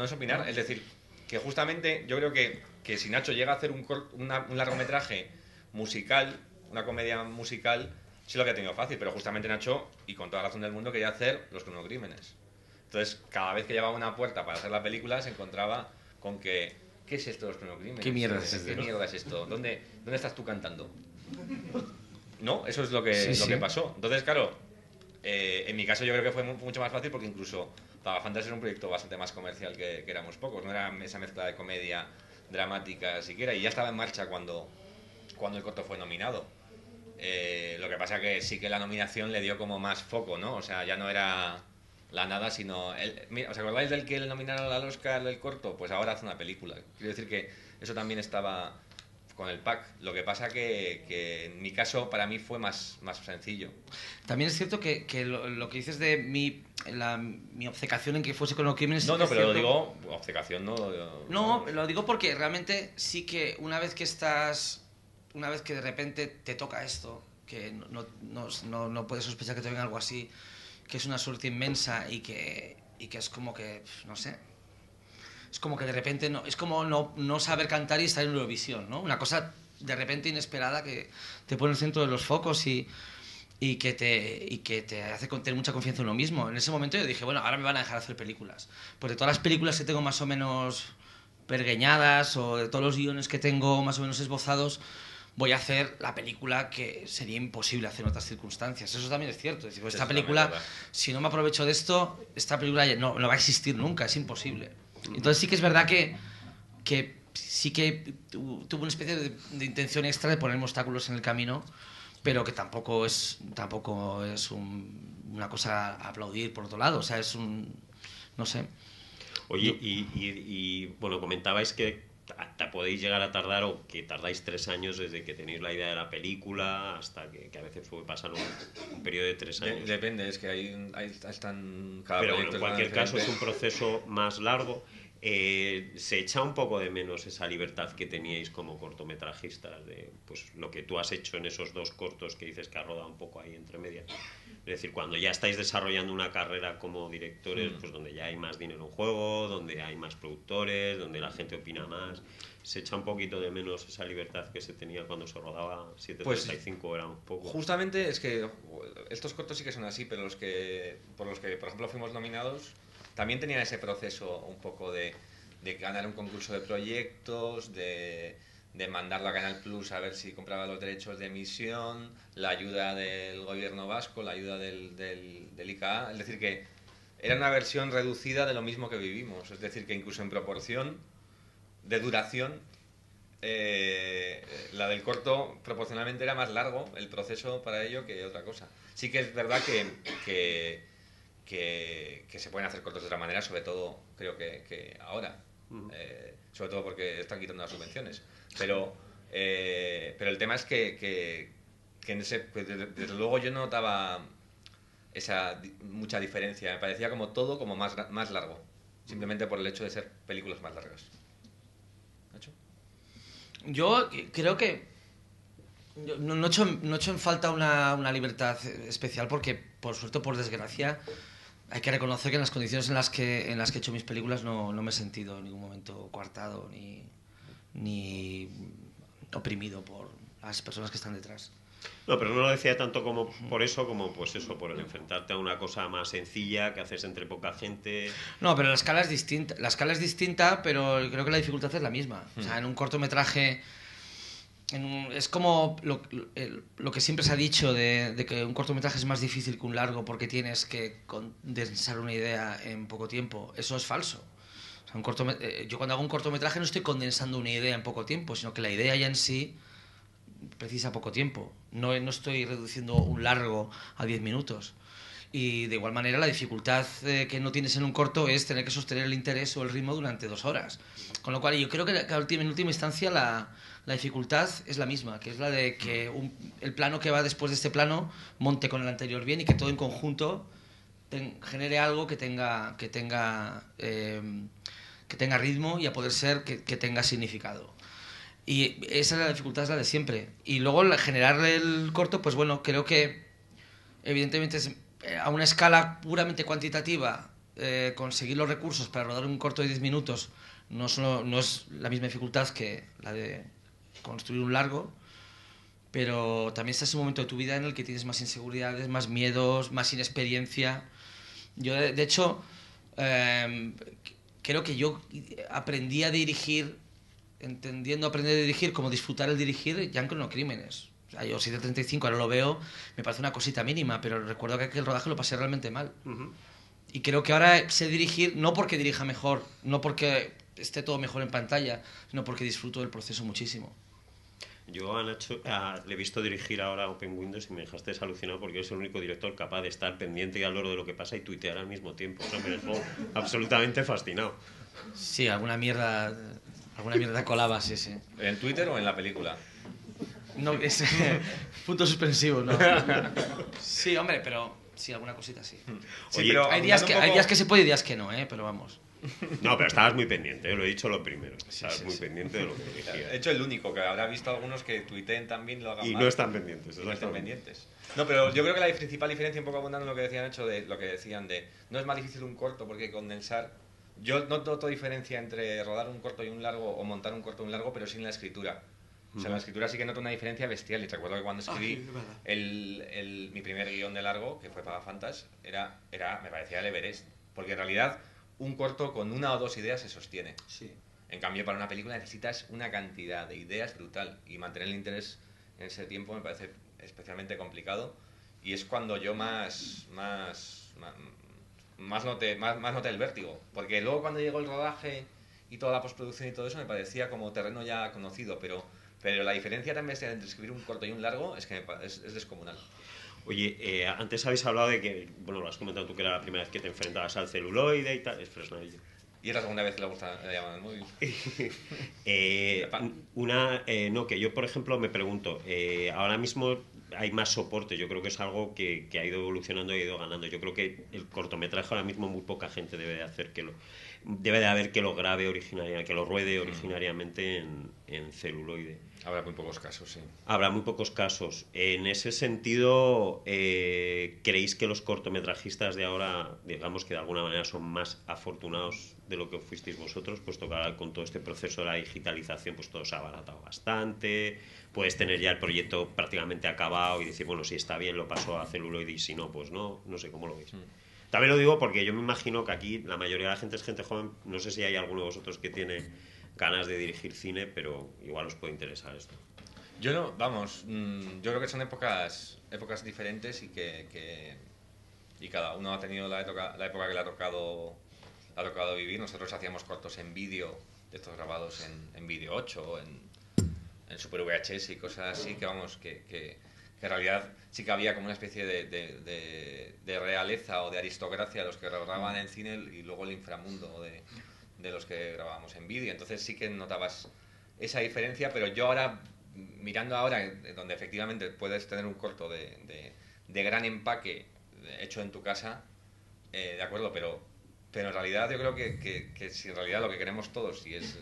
Es decir, que justamente yo creo que si Nacho llega a hacer un largometraje musical, una comedia musical, sí lo que ha tenido fácil, pero justamente Nacho, y con toda la razón del mundo, quería hacer Los cronocrímenes. Entonces, cada vez que llevaba una puerta para hacer la película, se encontraba con que... ¿Qué es esto de Los cronocrímenes? ¿Qué mierda es esto? ¿Qué mierda es esto? ¿Dónde estás tú cantando? No, eso es lo que pasó. Entonces, claro, en mi caso yo creo que fue mucho más fácil porque incluso Pagafantas era un proyecto bastante más comercial que éramos pocos. No era esa mezcla de comedia dramática siquiera. Y ya estaba en marcha cuando el corto fue nominado. Lo que pasa que sí que la nominación le dio como más foco, ¿no? O sea, ya no era la nada, sino... ¿os acordáis del que le nominaron al Oscar del corto? Pues ahora hace una película. Quiero decir que eso también estaba con el pack. Lo que pasa que en mi caso, para mí fue más sencillo. También es cierto que lo que dices de mi obcecación en que fuese con los crímenes... No, es pero lo cierto. digo, obcecación, no... No, lo digo porque realmente sí que una vez que de repente te toca esto, que no puedes sospechar que te venga algo así, que es una suerte inmensa y que es como que, no sé, es como que de repente es como no saber cantar y estar en Eurovisión, ¿no? Una cosa de repente inesperada que te pone en el centro de los focos y que te hace tener mucha confianza en uno mismo. En ese momento yo dije, bueno, ahora me van a dejar hacer películas. Pues de todas las películas que tengo más o menos pergeñadas o de todos los guiones que tengo más o menos esbozados, voy a hacer la película que sería imposible hacer en otras circunstancias. Eso también es cierto. Es decir, pues esta película, si no me aprovecho de esto, esta película no va a existir nunca, es imposible. Entonces sí que es verdad que sí que tuvo una especie de intención extra de ponerme obstáculos en el camino, pero que tampoco es una cosa a aplaudir por otro lado. O sea, no sé. Oye, y bueno, comentabais que podéis llegar a tardar, o que tardáis 3 años desde que tenéis la idea de la película hasta que a veces puede pasar un periodo de 3 años. Depende, es que ahí están cada pero proyecto bueno, en cualquier caso diferente. es un proceso más largo. Se echa un poco de menos esa libertad que teníais como cortometrajistas, de pues lo que tú has hecho en esos 2 cortos que dices que has rodado un poco ahí entre medias. Es decir, cuando ya estáis desarrollando una carrera como directores, pues donde ya hay más dinero en juego, donde hay más productores, donde la gente opina más, se echa un poquito de menos esa libertad que se tenía cuando se rodaba 735, pues, era un poco... Justamente es que estos cortos sí que son así, pero por los que, por ejemplo, fuimos nominados, también tenían ese proceso un poco de ganar un concurso de proyectos, de de mandarlo a Canal Plus a ver si compraba los derechos de emisión, la ayuda del gobierno vasco, la ayuda del ICA. Es decir, que era una versión reducida de lo mismo que vivimos. Es decir, que incluso en proporción de duración, la del corto proporcionalmente era más largo el proceso para ello que otra cosa. Sí que es verdad que se pueden hacer cortos de otra manera, sobre todo creo que ahora, sobre todo porque están quitando las subvenciones. Pero el tema es que desde luego yo no notaba mucha diferencia. Me parecía como todo como más largo, simplemente por el hecho de ser películas más largas. ¿Nacho? Yo creo que no he hecho en falta una libertad especial porque, por suerte o por desgracia, hay que reconocer que en las condiciones en las que he hecho mis películas no me he sentido en ningún momento coartado ni oprimido por las personas que están detrás. No, pero no lo decía tanto como por eso, como pues eso, por el enfrentarte a una cosa más sencilla que haces entre poca gente. No, pero la escala es distinta. La escala es distinta, pero creo que la dificultad es la misma. O sea, en un cortometraje es como lo que siempre se ha dicho de que un cortometraje es más difícil que un largo porque tienes que condensar una idea en poco tiempo. Eso es falso. O sea, yo cuando hago un cortometraje no estoy condensando una idea en poco tiempo, sino que la idea ya en sí precisa poco tiempo. No estoy reduciendo un largo a 10 minutos. Y de igual manera la dificultad que no tienes en un corto es tener que sostener el interés o el ritmo durante 2 horas. Con lo cual yo creo que en última instancia la dificultad es la misma, que es la de que el plano que va después de este plano monte con el anterior bien y que todo en conjunto genere algo que tenga ritmo y a poder ser que tenga significado. Y esa es la dificultad, es la de siempre. Y luego generar el corto, pues bueno, creo que evidentemente a una escala puramente cuantitativa conseguir los recursos para rodar un corto de 10 minutos no es la misma dificultad que la de construir un largo, pero también estás en un momento de tu vida en el que tienes más inseguridades, más miedos, más inexperiencia. Yo, de hecho, creo que yo aprendí a dirigir, entendiendo aprender a dirigir como disfrutar el dirigir ya en Cronocrímenes. O sea, yo 7:35 ahora lo veo, me parece una cosita mínima, pero recuerdo que aquel rodaje lo pasé realmente mal. Y creo que ahora sé dirigir, no porque dirija mejor, no porque esté todo mejor en pantalla, sino porque disfruto del proceso muchísimo. Yo a Nacho le he visto dirigir ahora Open Windows y me dejaste alucinado porque es el único director capaz de estar pendiente y al loro de lo que pasa y tuitear al mismo tiempo. O sea, me dejó absolutamente fascinado. Sí, alguna mierda colaba, sí. ¿En Twitter o en la película? No, es punto suspensivo, ¿no? Sí, hombre, pero sí, alguna cosita sí. Sí, Oye, pero Hay días que se puede y días que no, pero vamos. No, pero estabas muy pendiente, lo he dicho lo primero. Estabas muy pendiente de lo que De dirigía. hecho, el único que habrá visto algunos que tuiteen también lo hagan Y mal. no están pendientes, Y no están exactamente. pendientes. No, pero yo creo que la principal diferencia, un poco abundando en lo que decían Nacho, de lo que decían de no es más difícil un corto porque condensar. Yo no noto diferencia entre rodar un corto y un largo o montar un corto y un largo, pero sí en la escritura. O sea, en la escritura sí que noto una diferencia bestial. Y recuerdo que cuando escribí mi primer guión de largo, que fue Pagafantas, me parecía el Everest. Porque en realidad un corto con 1 o 2 ideas se sostiene. Sí. En cambio, para una película necesitas una cantidad de ideas brutal. Y mantener el interés en ese tiempo me parece especialmente complicado. Y es cuando yo más noté el vértigo. Porque luego cuando llegó el rodaje y toda la postproducción y todo eso me parecía como terreno ya conocido. Pero la diferencia también entre escribir un corto y un largo es que es descomunal. Oye, antes habéis hablado de que, bueno, lo has comentado tú que era la primera vez que te enfrentabas al celuloide y tal, es Fresnadillo. Y es la segunda vez que le llaman al móvil. No, que yo, por ejemplo, me pregunto, ahora mismo hay más soporte, yo creo que es algo que ha ido evolucionando y ha ido ganando. Yo creo que el cortometraje ahora mismo muy poca gente debe de haber que lo grabe originariamente, que lo ruede originariamente en celuloide. Habrá muy pocos casos, sí. Habrá muy pocos casos. En ese sentido, ¿creéis que los cortometrajistas de ahora, digamos que de alguna manera son más afortunados de lo que fuisteis vosotros, puesto que ahora con todo este proceso de la digitalización pues todo se ha abaratado bastante, puedes tener ya el proyecto prácticamente acabado y decir, bueno, si está bien lo paso a celuloide y si no, pues no sé cómo lo veis. También lo digo porque yo me imagino que aquí la mayoría de la gente es gente joven, no sé si hay alguno de vosotros que tiene ganas de dirigir cine, pero igual os puede interesar esto. Yo no, vamos, yo creo que son épocas diferentes y y cada uno ha tenido la época que le ha tocado vivir. Nosotros hacíamos cortos en vídeo, de estos grabados en vídeo 8 o en Super VHS y cosas así, que vamos, que en realidad sí que había como una especie de realeza o de aristocracia los que grababan en cine y luego el inframundo de los que grabábamos en vídeo. Entonces sí que notabas esa diferencia, pero yo ahora, mirando ahora, donde efectivamente puedes tener un corto de gran empaque hecho en tu casa, de acuerdo, pero en realidad yo creo que si en realidad lo que queremos todos, si es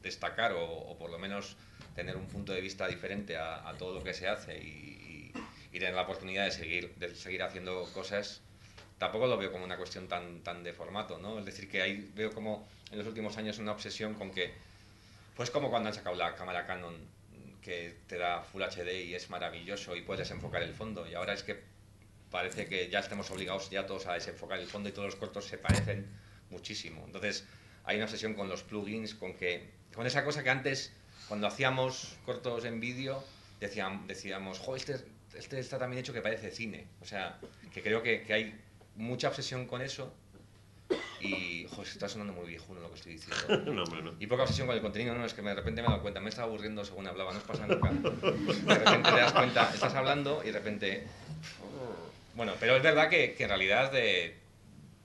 destacar o por lo menos tener un punto de vista diferente a todo lo que se hace y tener la oportunidad de seguir haciendo cosas, tampoco lo veo como una cuestión tan de formato, ¿no? Es decir, que ahí veo como en los últimos años una obsesión con que, pues como cuando han sacado la cámara Canon, que te da Full HD y es maravilloso y puedes enfocar el fondo, y ahora es que parece que ya estemos obligados ya todos a desenfocar el fondo y todos los cortos se parecen muchísimo. Entonces hay una obsesión con los plugins, con esa cosa que antes, cuando hacíamos cortos en vídeo, decíamos, jo, este está tan bien hecho que parece cine. O sea, que creo que hay mucha obsesión con eso y, joder, está sonando muy viejuno lo que estoy diciendo. No. Y poca obsesión con el contenido, no, es que de repente me he dado cuenta, me estaba aburriendo según hablaba, no os pasa nunca. De repente te das cuenta, estás hablando y de repente... Bueno, pero es verdad que en realidad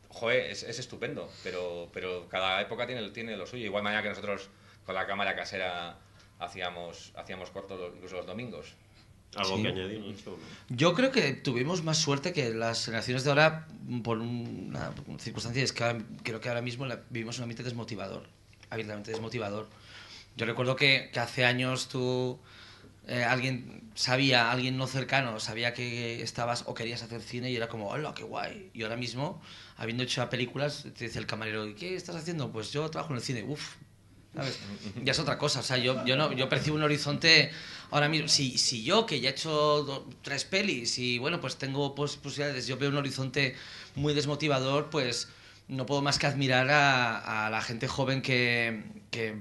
joder, es estupendo, pero cada época tiene lo suyo. Igual manera que nosotros con la cámara casera hacíamos cortos incluso los domingos. ¿Algo Sí. que añadir, Nacho? Yo creo que tuvimos más suerte que las generaciones de ahora por una circunstancia, es que creo que ahora mismo vivimos un ambiente desmotivador, abiertamente desmotivador. Yo recuerdo que hace años alguien no cercano sabía que estabas o querías hacer cine y era como, hola, qué guay. Y ahora mismo, habiendo hecho películas, te dice el camarero, ¿y qué estás haciendo? Pues yo trabajo en el cine, uff. ¿Sabes? Ya es otra cosa, o sea, yo percibo un horizonte ahora mismo, si yo que ya he hecho 3 pelis y bueno, pues tengo posibilidades, yo veo un horizonte muy desmotivador, pues no puedo más que admirar a la gente joven que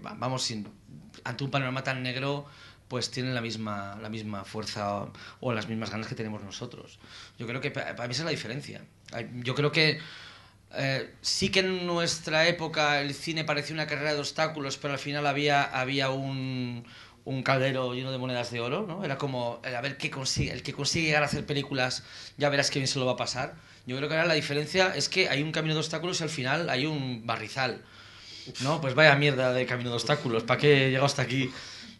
vamos, ante un panorama tan negro, pues tienen la misma fuerza o las mismas ganas que tenemos nosotros. Yo creo que para mí esa es la diferencia. Yo creo que sí que en nuestra época el cine parecía una carrera de obstáculos, pero al final había un caldero lleno de monedas de oro, ¿no? Era como, a ver qué consigue, el que consigue llegar a hacer películas, ya verás qué bien se lo va a pasar. Yo creo que ahora la diferencia es que hay un camino de obstáculos y al final hay un barrizal, ¿no? Pues vaya mierda de camino de obstáculos, ¿para qué he llegado hasta aquí?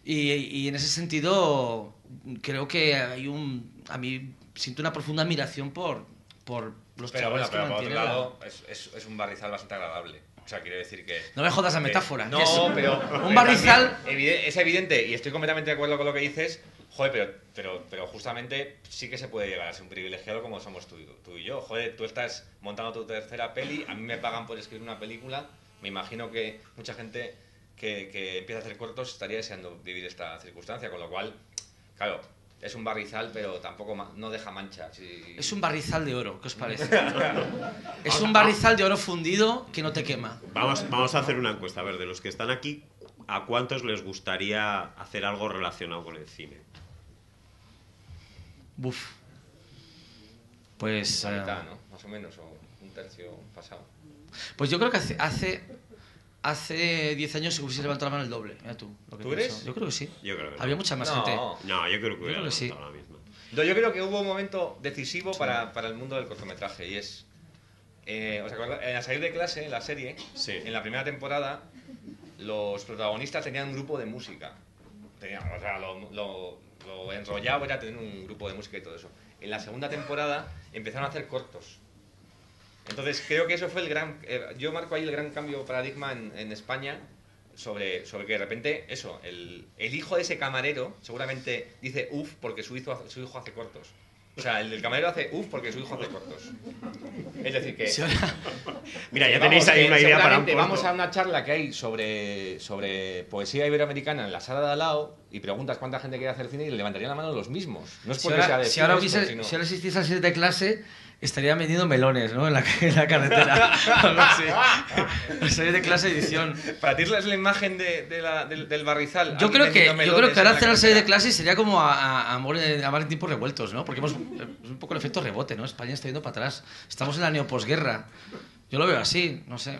Y en ese sentido creo que a mí siento una profunda admiración por los Pero bueno, chavales que pero por otro mantienen lado, es un barrizal bastante agradable. O sea, quiero decir que... No me jodas la metáfora. No, que es pero... un barrizal... Es evidente, y estoy completamente de acuerdo con lo que dices, joder, pero justamente sí que se puede llegar a ser un privilegiado como somos tú y yo. Joder, tú estás montando tu tercera peli, a mí me pagan por escribir una película, me imagino que mucha gente que empieza a hacer cortos estaría deseando vivir esta circunstancia, con lo cual, claro... Es un barrizal, pero tampoco no deja manchas. Es un barrizal de oro, ¿qué os parece? Es un barrizal de oro fundido que no te quema. Vamos a hacer una encuesta. A ver, de los que están aquí, ¿a cuántos les gustaría hacer algo relacionado con el cine? Buf. Pues... La mitad, ¿no? Más o menos, o un tercio pasado. Pues yo creo que hace 10 años se hubiese levantado la mano el doble. Mira tú. Lo que ¿Tú pienso. eres? Yo creo que sí. Yo creo que no. Había mucha más No. gente. No, yo creo que hubiera creo que sí. levantado la misma. Yo creo que hubo un momento decisivo para el mundo del cortometraje y es... ¿os acordáis? En A salir de clase, en la serie, Sí. en la primera temporada, los protagonistas tenían un grupo de música. O sea, lo enrollado era tener un grupo de música y todo eso. En la segunda temporada empezaron a hacer cortos. Entonces creo que eso fue el gran... yo marco ahí el gran cambio de paradigma en España sobre que de repente, eso, el hijo de ese camarero seguramente dice uff porque su hijo hace cortos. O sea, el del camarero hace uff porque su hijo hace cortos. Es decir que... Sí, ahora- Mira, ya tenéis ahí una idea para un seguramente corto. vamos a una charla que hay sobre poesía iberoamericana en la sala de al lado y preguntas cuánta gente quiere hacer cine y le levantarían la mano los mismos. No es porque sea de Si ahora cine esto, hubiese- sino- si ahora existiese la serie de clase, estarían vendiendo melones, ¿no? En la carretera. Algo así. Salir de clase edición. Para ti es la imagen del barrizal. Yo creo que ahora hacer la serie de clase clase sería como amar en tiempos revueltos, ¿no? Porque es un poco el efecto rebote, ¿no? España está yendo para atrás. Estamos en la neoposguerra. Yo lo veo así, no sé.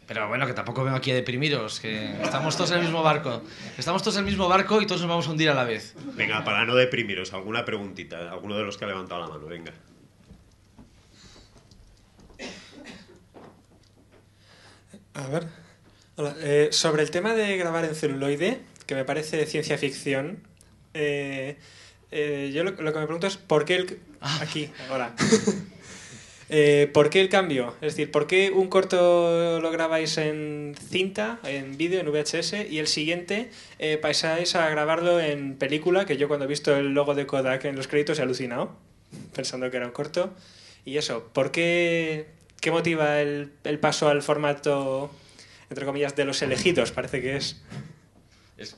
Pero bueno, que tampoco vengo aquí a deprimiros, que estamos todos en el mismo barco. Estamos todos en el mismo barco y todos nos vamos a hundir a la vez. Venga, para no deprimiros, alguna preguntita. Alguno de los que ha levantado la mano, venga. A ver. Hola. Sobre el tema de grabar en celuloide, que me parece ciencia ficción, yo lo que me pregunto es ¿por qué aquí, ahora. ¿Por qué el cambio? Es decir, ¿por qué un corto lo grabáis en cinta, en vídeo, en VHS, y el siguiente pasáis a grabarlo en película? Que yo cuando he visto el logo de Kodak en los créditos he alucinado, pensando que era un corto. Y eso, ¿por qué? ¿Qué motiva el paso al formato, entre comillas, de los elegidos? Parece que es.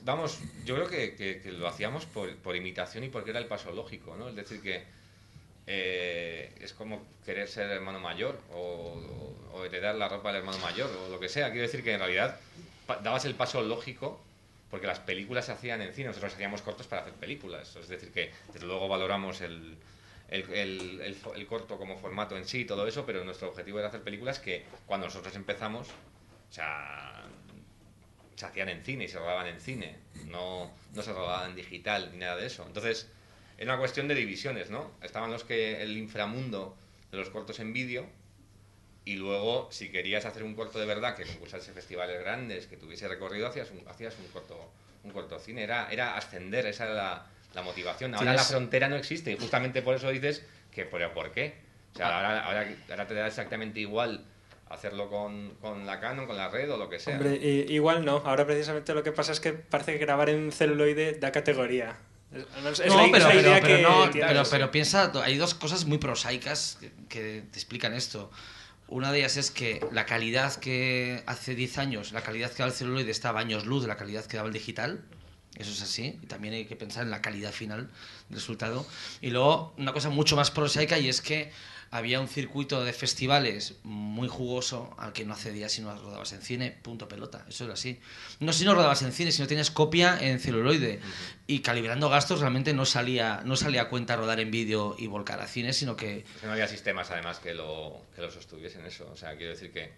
Vamos, yo creo que lo hacíamos por imitación y porque era el paso lógico, ¿no? Es decir, que es como querer ser hermano mayor o heredar la ropa del hermano mayor o lo que sea. Quiero decir que en realidad dabas el paso lógico porque las películas se hacían en cine, nosotros hacíamos cortos para hacer películas. Es decir, que desde luego valoramos el corto como formato en sí y todo eso, pero nuestro objetivo era hacer películas que cuando nosotros empezamos, o sea, se hacían en cine y se rodaban en cine, no se rodaban en digital ni nada de eso. Entonces, era una cuestión de divisiones, ¿no? Estaban el inframundo de los cortos en vídeo y luego, si querías hacer un corto de verdad que concursase en festivales grandes, que tuviese recorrido, hacías un corto cine. Era ascender, esa era la motivación. Ahora la frontera no existe y justamente por eso dices que, ¿pero por qué? O sea, ahora te da exactamente igual hacerlo con la Canon, con la Red o lo que sea. Hombre, igual no. Ahora precisamente lo que pasa es que parece que grabar en celuloide da categoría. Pero piensa, hay dos cosas muy prosaicas que te explican esto. Una de ellas es que la calidad que hace 10 años, la calidad que daba el celuloide estaba a años luz de la calidad que daba el digital. Eso es así. Y también hay que pensar en la calidad final del resultado. Y luego, una cosa mucho más prosaica, y es que había un circuito de festivales muy jugoso al que no accedías si no rodabas en cine, punto pelota, eso era así. No si no rodabas en cine, si no tienes copia en celuloide. Y calibrando gastos realmente no salía a cuenta rodar en vídeo y volcar a cine, sino que... No había sistemas además que lo sostuviesen eso. O sea, quiero decir que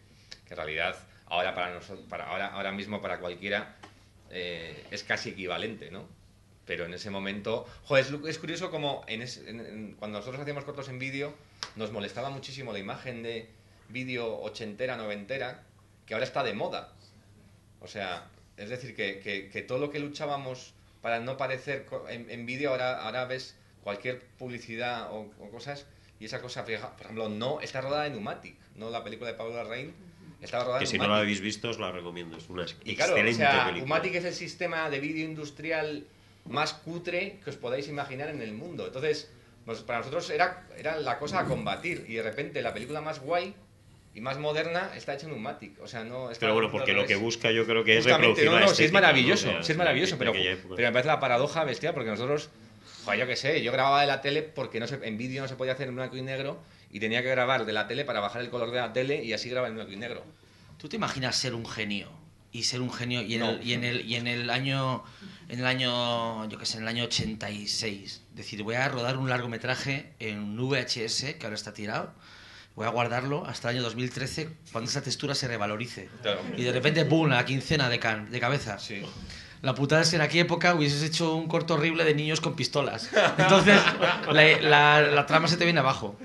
en realidad ahora para nosotros, ahora mismo para cualquiera es casi equivalente, ¿no? Pero en ese momento... Joder, es curioso como cuando nosotros hacíamos cortos en vídeo nos molestaba muchísimo la imagen de vídeo ochentera, noventera, que ahora está de moda. O sea, es decir, que todo lo que luchábamos para no parecer en vídeo, ahora ves cualquier publicidad o cosas, y esa cosa, por ejemplo, no está rodada en Umatic, no la película de Pablo Larraín, está rodada en Umatic. Que si no la habéis visto, os la recomiendo, es una excelente película. Umatic es el sistema de vídeo industrial más cutre que os podáis imaginar en el mundo. Entonces, para nosotros era la cosa a combatir, y de repente la película más guay y más moderna está hecha en Umatic. O sea, no está. Pero bueno, porque lo que busca yo creo que es justamente, reproducir la estética, sí es maravilloso, ¿no? O sea, sí es maravilloso, pero me parece la paradoja bestial, porque nosotros, joder, yo qué sé, yo grababa de la tele porque en vídeo no se podía hacer en blanco y negro, y tenía que grabar de la tele para bajar el color de la tele y así grabar en blanco y negro. ¿Tú te imaginas ser un genio? Y en el año yo qué sé, en el año 86, decir, voy a rodar un largometraje en un VHS que ahora está tirado, voy a guardarlo hasta el año 2013 cuando esa textura se revalorice. Claro. Y de repente, ¡boom!, la quincena de cabeza. Sí. La putada es que en aquella época hubieses hecho un corto horrible de niños con pistolas. Entonces, la trama se te viene abajo.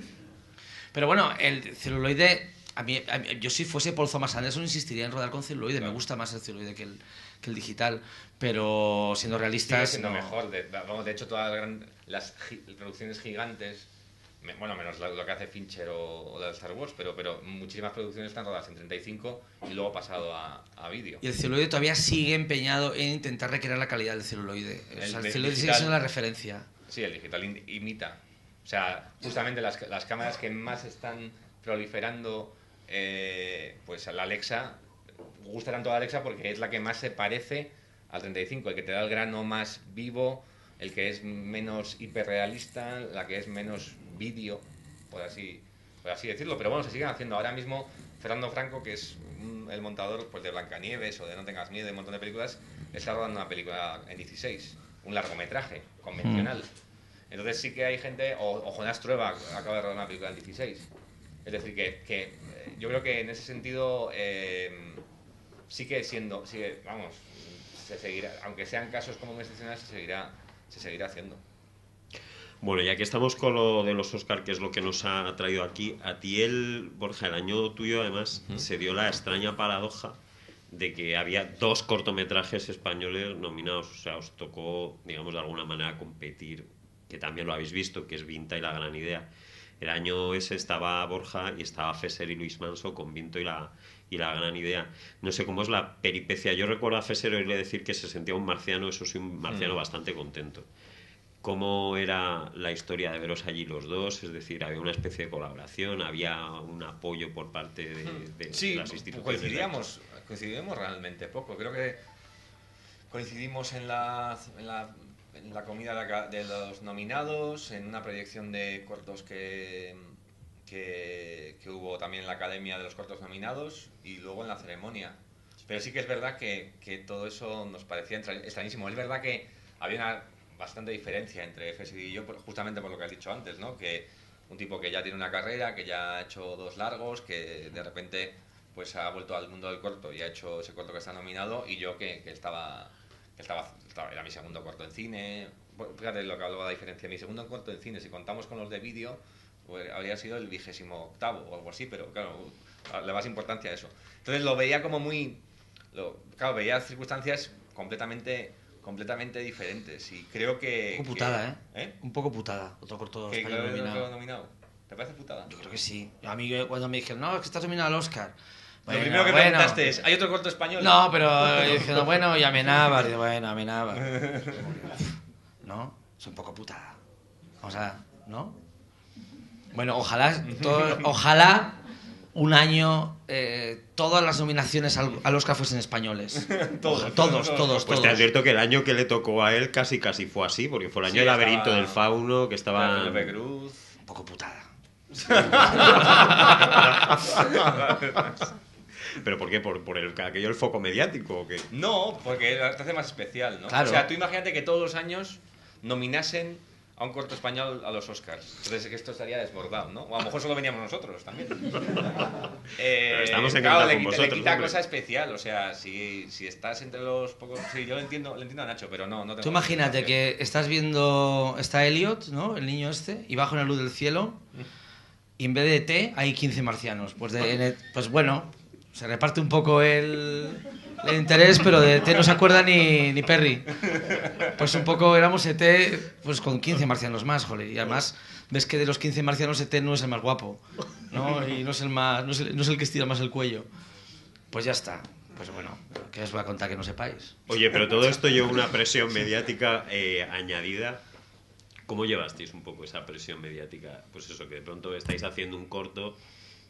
Pero bueno, el celuloide... yo si fuese Paul Thomas Anderson insistiría en rodar con celuloide. Claro. Me gusta más el celuloide que el digital, pero siendo realistas... Sigue siendo mejor. De hecho, todas las producciones gigantes, bueno, menos lo que hace Fincher o la de Star Wars, pero muchísimas producciones están rodadas en 35 y luego pasado a vídeo. Y el celuloide todavía sigue empeñado en intentar recrear la calidad del celuloide. El celuloide sigue siendo la referencia. Sí, el digital imita. O sea, justamente las cámaras que más están proliferando... pues a la Alexa, gusta tanto la Alexa porque es la que más se parece al 35, el que te da el grano más vivo, el que es menos hiperrealista, la que es menos vídeo, por así decirlo. Pero bueno, se siguen haciendo. Ahora mismo, Fernando Franco, que es el montador pues, de Blancanieves o de No tengas miedo, de un montón de películas, está rodando una película en 16, un largometraje convencional. Entonces sí que hay gente, o Jonás Trueba acaba de rodar una película en 16. Es decir, que yo creo que en ese sentido sigue, vamos, se seguirá, aunque sean casos como excepcionales, se seguirá haciendo. Bueno, ya que estamos con lo de los Oscar, que es lo que nos ha traído aquí, a ti, Borja, el año tuyo además se dio la extraña paradoja de que había 2 cortometrajes españoles nominados, o sea, os tocó, digamos, de alguna manera competir, que también lo habéis visto, que es Vinta y La gran idea. El año ese estaba Borja y estaba Fesser y Luis Manso con Vinto y la gran idea. No sé cómo es la peripecia. Yo recuerdo a Fesser oírle decir que se sentía un marciano, eso sí, un marciano bastante contento. ¿Cómo era la historia de veros allí los dos? Es decir, ¿había una especie de colaboración? ¿Había un apoyo por parte de sí, las instituciones? Coincidimos realmente poco. Creo que coincidimos en la comida de los nominados, en una proyección de cortos que hubo también en la Academia de los Cortos Nominados y luego en la ceremonia. Pero sí que es verdad que todo eso nos parecía extrañísimo. Es verdad que había una bastante diferencia entre Fesser y yo, justamente por lo que has dicho antes, ¿no? Que un tipo que ya tiene una carrera, que ya ha hecho 2 largos, que de repente pues ha vuelto al mundo del corto y ha hecho ese corto que está nominado, y yo que era mi segundo corto en cine. Fíjate lo que hablaba de la diferencia. Mi segundo corto en cine, si contamos con los de vídeo, pues habría sido el 28º o algo así, pero claro, le das importancia a eso. Entonces lo veía como muy... Claro, veía circunstancias completamente diferentes, y creo que... Un poco putada, ¿eh? Un poco putada, otro corto español nominado. ¿Te parece putada? Yo creo que sí. A mí cuando me dijeron, no, es que estás nominado al Oscar. Bueno, lo primero que preguntaste es, ¿hay otro corto español? No, pero diciendo, bueno, y Amenábar. Digo, bueno, Amenábar. ¿No? Es un poco putada. O sea, ¿no? Bueno, ojalá un año todas las nominaciones al Oscar fuesen españoles. Todos. Pues te advierto que el año que le tocó a él casi fue así, porque fue el año del Laberinto del Fauno, que estaba... Cruz. Un poco putada. ¿Pero por qué? ¿Por aquello el foco mediático o qué? No, porque te hace más especial, ¿no? Claro. O sea, tú imagínate que todos los años nominasen a un corto español a los Oscars. Entonces que esto estaría desbordado, ¿no? O a lo mejor solo veníamos nosotros también. Pero estamos encantados con vosotros. Le quita cosa especial, o sea, si estás entre los pocos... Sí, yo le entiendo a Nacho, pero no tengo... Tú imagínate que estás viendo... Está Elliot, ¿no? El niño este, y bajo una luz del cielo, y en vez de T hay 15 marcianos. Pues bueno, se reparte un poco el interés, pero de T no se acuerda ni Perry. Pues un poco éramos ET pues con 15 marcianos más, joder. Y además ves que de los 15 marcianos ET no es el más guapo, ¿no? Y no es el que estira más el cuello. Pues ya está. Pues bueno, ¿qué os voy a contar que no sepáis? Oye, pero todo esto lleva una presión mediática añadida. ¿Cómo llevasteis un poco esa presión mediática? Pues eso, que de pronto estáis haciendo un corto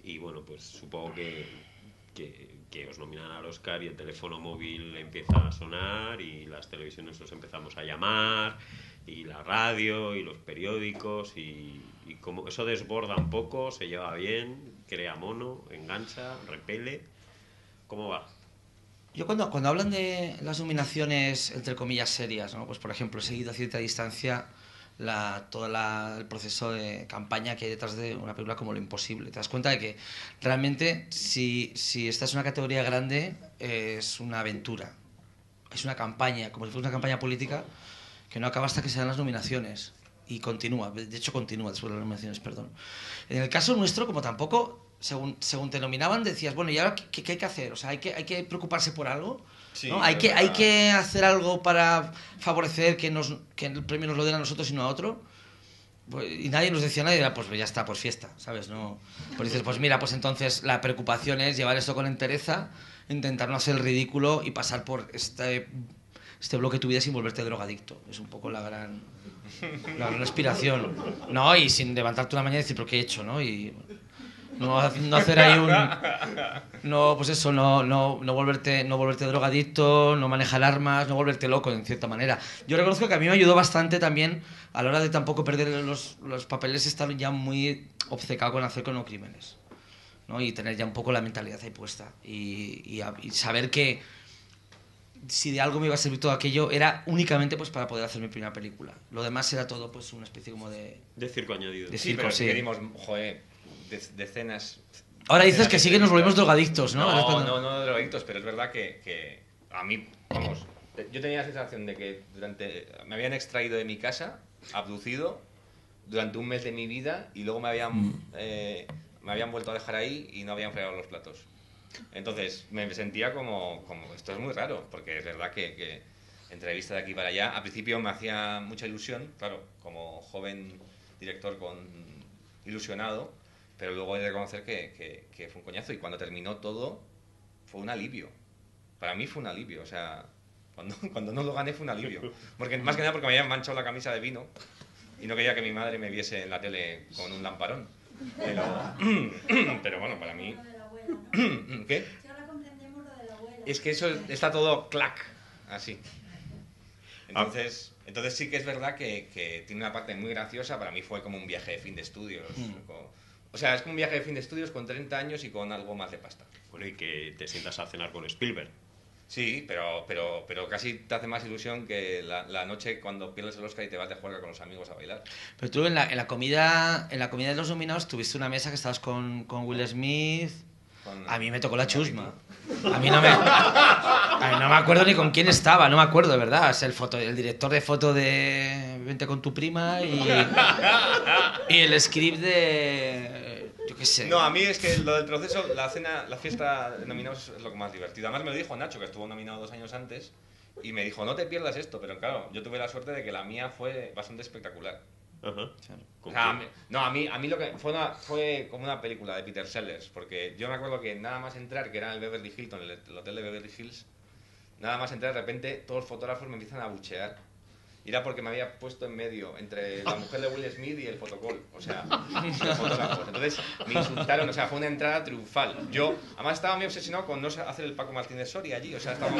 y bueno, pues supongo que os nominan al Oscar y el teléfono móvil empieza a sonar y las televisiones os empezamos a llamar y la radio y los periódicos y como eso desborda un poco, se lleva bien, crea mono, engancha, repele. ¿Cómo va? Yo cuando hablan de las nominaciones entre comillas serias, ¿no? Pues por ejemplo, he seguido a cierta distancia todo el proceso de campaña que hay detrás de una película como Lo Imposible. Te das cuenta de que realmente si esta es una categoría grande, es una aventura, es una campaña, como si fuese una campaña política que no acaba hasta que se dan las nominaciones y continúa, de hecho continúa después de las nominaciones, perdón. En el caso nuestro, como tampoco, según te nominaban, decías, bueno, ¿y ahora qué hay que hacer? O sea, hay que preocuparse por algo. Sí, ¿no? Hay que hacer algo para favorecer que el premio nos lo den a nosotros y no a otro. Pues, y nadie nos decía nada, y era, pues ya está, pues fiesta, ¿sabes? No, pues dices, pues mira, pues entonces la preocupación es llevar esto con entereza, intentar no hacer el ridículo y pasar por este bloque de tu vida sin volverte drogadicto. Es un poco la gran aspiración. No, y sin levantarte una mañana y decir, ¿pero qué he hecho? ¿No? Y No hacer ahí un... No, pues eso, no volverte drogadicto, no manejar armas, no volverte loco, en cierta manera. Yo reconozco que a mí me ayudó bastante también a la hora de tampoco perder los papeles, estar ya muy obcecado con hacer crímenes, ¿no? Y tener ya un poco la mentalidad ahí puesta. Y saber que si de algo me iba a servir todo aquello era únicamente pues para poder hacer mi primera película. Lo demás era todo pues una especie como de circo añadido. De Sí, circo, pero sí. sí que dimos, joder, decenas... Ahora dices que sí que nos volvemos drogadictos, ¿no? No drogadictos, pero es verdad que a mí, vamos, yo tenía la sensación de que me habían extraído de mi casa, abducido, durante un mes de mi vida y luego me habían vuelto a dejar ahí y no habían fregado los platos. Entonces me sentía como esto es muy raro, porque es verdad que entrevista de aquí para allá, al principio me hacía mucha ilusión, claro, como joven director ilusionado, pero luego he de reconocer que fue un coñazo y cuando terminó todo fue un alivio. Para mí fue un alivio, o sea, cuando no lo gané fue un alivio. Porque, más que nada porque me habían manchado la camisa de vino y no quería que mi madre me viese en la tele con un lamparón. Pero bueno, para mí... ¿Qué? Es que eso está todo clac, así. Entonces sí que es verdad que tiene una parte muy graciosa. Para mí fue como un viaje de fin de estudios. O sea, es como un viaje de fin de estudios con 30 años y con algo más de pasta. Bueno, y que te sientas a cenar con Spielberg. Sí, pero casi te hace más ilusión que la noche cuando pierdes el Oscar y te vas de juerga con los amigos a bailar. Pero tú en la comida de los nominados tuviste una mesa que estabas con Will Smith. A mí me tocó la chusma. A mí no me acuerdo ni con quién estaba, no me acuerdo, de verdad. Es el director de foto de Vente con tu prima y el script de... Yo qué sé. No, a mí es que lo del proceso, la fiesta de nominados es lo que más divertido. Además me lo dijo Nacho, que estuvo nominado 2 años antes, y me dijo, no te pierdas esto. Pero claro, yo tuve la suerte de que la mía fue bastante espectacular. Ajá. O sea, a mí lo que fue como una película de Peter Sellers, porque yo me acuerdo que nada más entrar, que era el Beverly Hilton, el hotel de Beverly Hills, nada más entrar de repente todos los fotógrafos me empiezan a buchear. Y era porque me había puesto en medio entre la mujer de Will Smith y el fotocall, o sea, los fotógrafos. Entonces me insultaron, o sea, fue una entrada triunfal. Yo, además, estaba muy obsesionado con no hacer el Paco Martínez Soria allí, o sea, estaba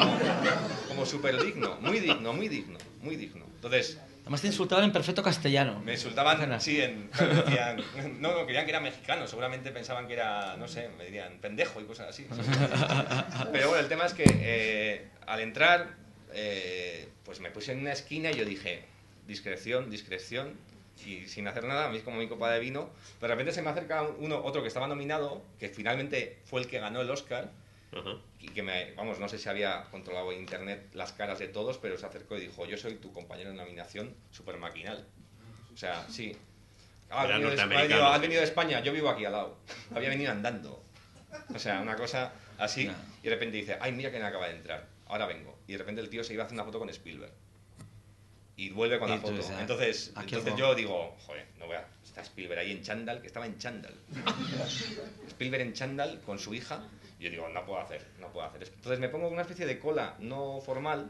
como súper digno, muy digno. Entonces... Además te insultaban en perfecto castellano. Me insultaban, sí, claro, decían, no, querían que era mexicano, seguramente pensaban que era, no sé, me dirían pendejo y cosas así. Pero bueno, el tema es que al entrar, pues me puse en una esquina y yo dije, discreción, y sin hacer nada, a mí es como mi copa de vino, pero de repente se me acerca otro que estaba nominado, que finalmente fue el que ganó el Oscar, y que no sé si había controlado en internet las caras de todos, pero se acercó y dijo, yo soy tu compañero de nominación, súper maquinal. O sea, sí. Has venido de España, yo vivo aquí al lado. Había venido andando. O sea, una cosa así, y de repente dice, ay, mira que me acaba de entrar, ahora vengo. Y de repente el tío se iba a hacer una foto con Spielberg. Y vuelve con la foto. Entonces yo digo, joder, está Spielberg ahí en chándal, que estaba en chándal. Spielberg en chándal con su hija. Y yo digo, no puedo hacer. Entonces me pongo una especie de cola no formal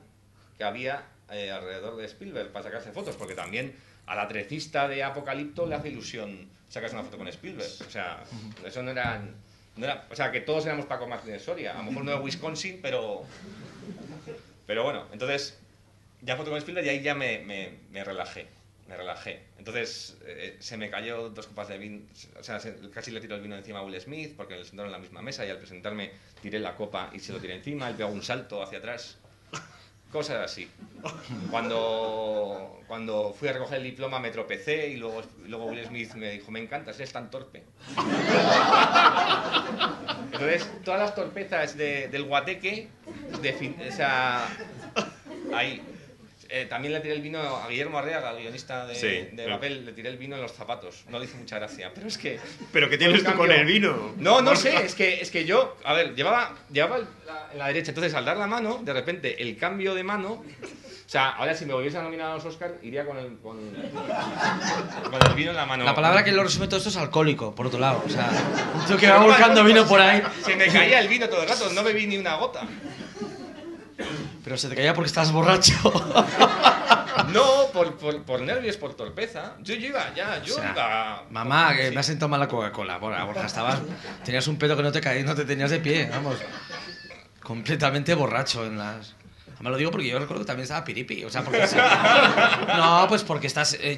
que había alrededor de Spielberg para sacarse fotos, porque también a la trecista de Apocalipto le hace ilusión sacarse una foto con Spielberg. O sea, eso no era, o sea, que todos éramos Paco Martínez Soria. A lo mejor no de Wisconsin, pero bueno, entonces ya foto con Spielberg y ahí ya me relajé. Entonces se me cayó 2 copas de vino, o sea, casi le tiró el vino encima a Will Smith porque le sentaron en la misma mesa y al presentarme tiré la copa y se lo tiré encima, él pegó un salto hacia atrás, cosas así. Cuando fui a recoger el diploma me tropecé y luego Will Smith me dijo, me encantas, eres tan torpe. Entonces, todas las torpezas del guateque, o sea, ahí... también le tiré el vino a Guillermo Arriaga, el guionista de Babel, le tiré el vino en los zapatos. No le hizo mucha gracia, pero es que... ¿Pero qué tienes tú con el vino? No sé, es que yo... A ver, llevaba en la derecha, entonces al dar la mano, de repente, el cambio de mano... O sea, ahora si me volviese a nominar a los Oscar, iría con el vino en la mano. La palabra que lo resume todo esto es alcohólico, por otro lado. O sea, yo que va buscando vino por ahí. Se me caía el vino todo el rato, no bebí ni una gota. Pero se te caía porque estabas borracho. No, por nervios, por torpeza. Yo iba, O sea, iba... mamá, que Sí. me has sentado mal la Coca-Cola. Borja, tenías un pedo que no te caía, no te tenías de pie, vamos. Completamente borracho en las... Me lo digo porque yo recuerdo que también estaba piripi. O sea, porque no, pues porque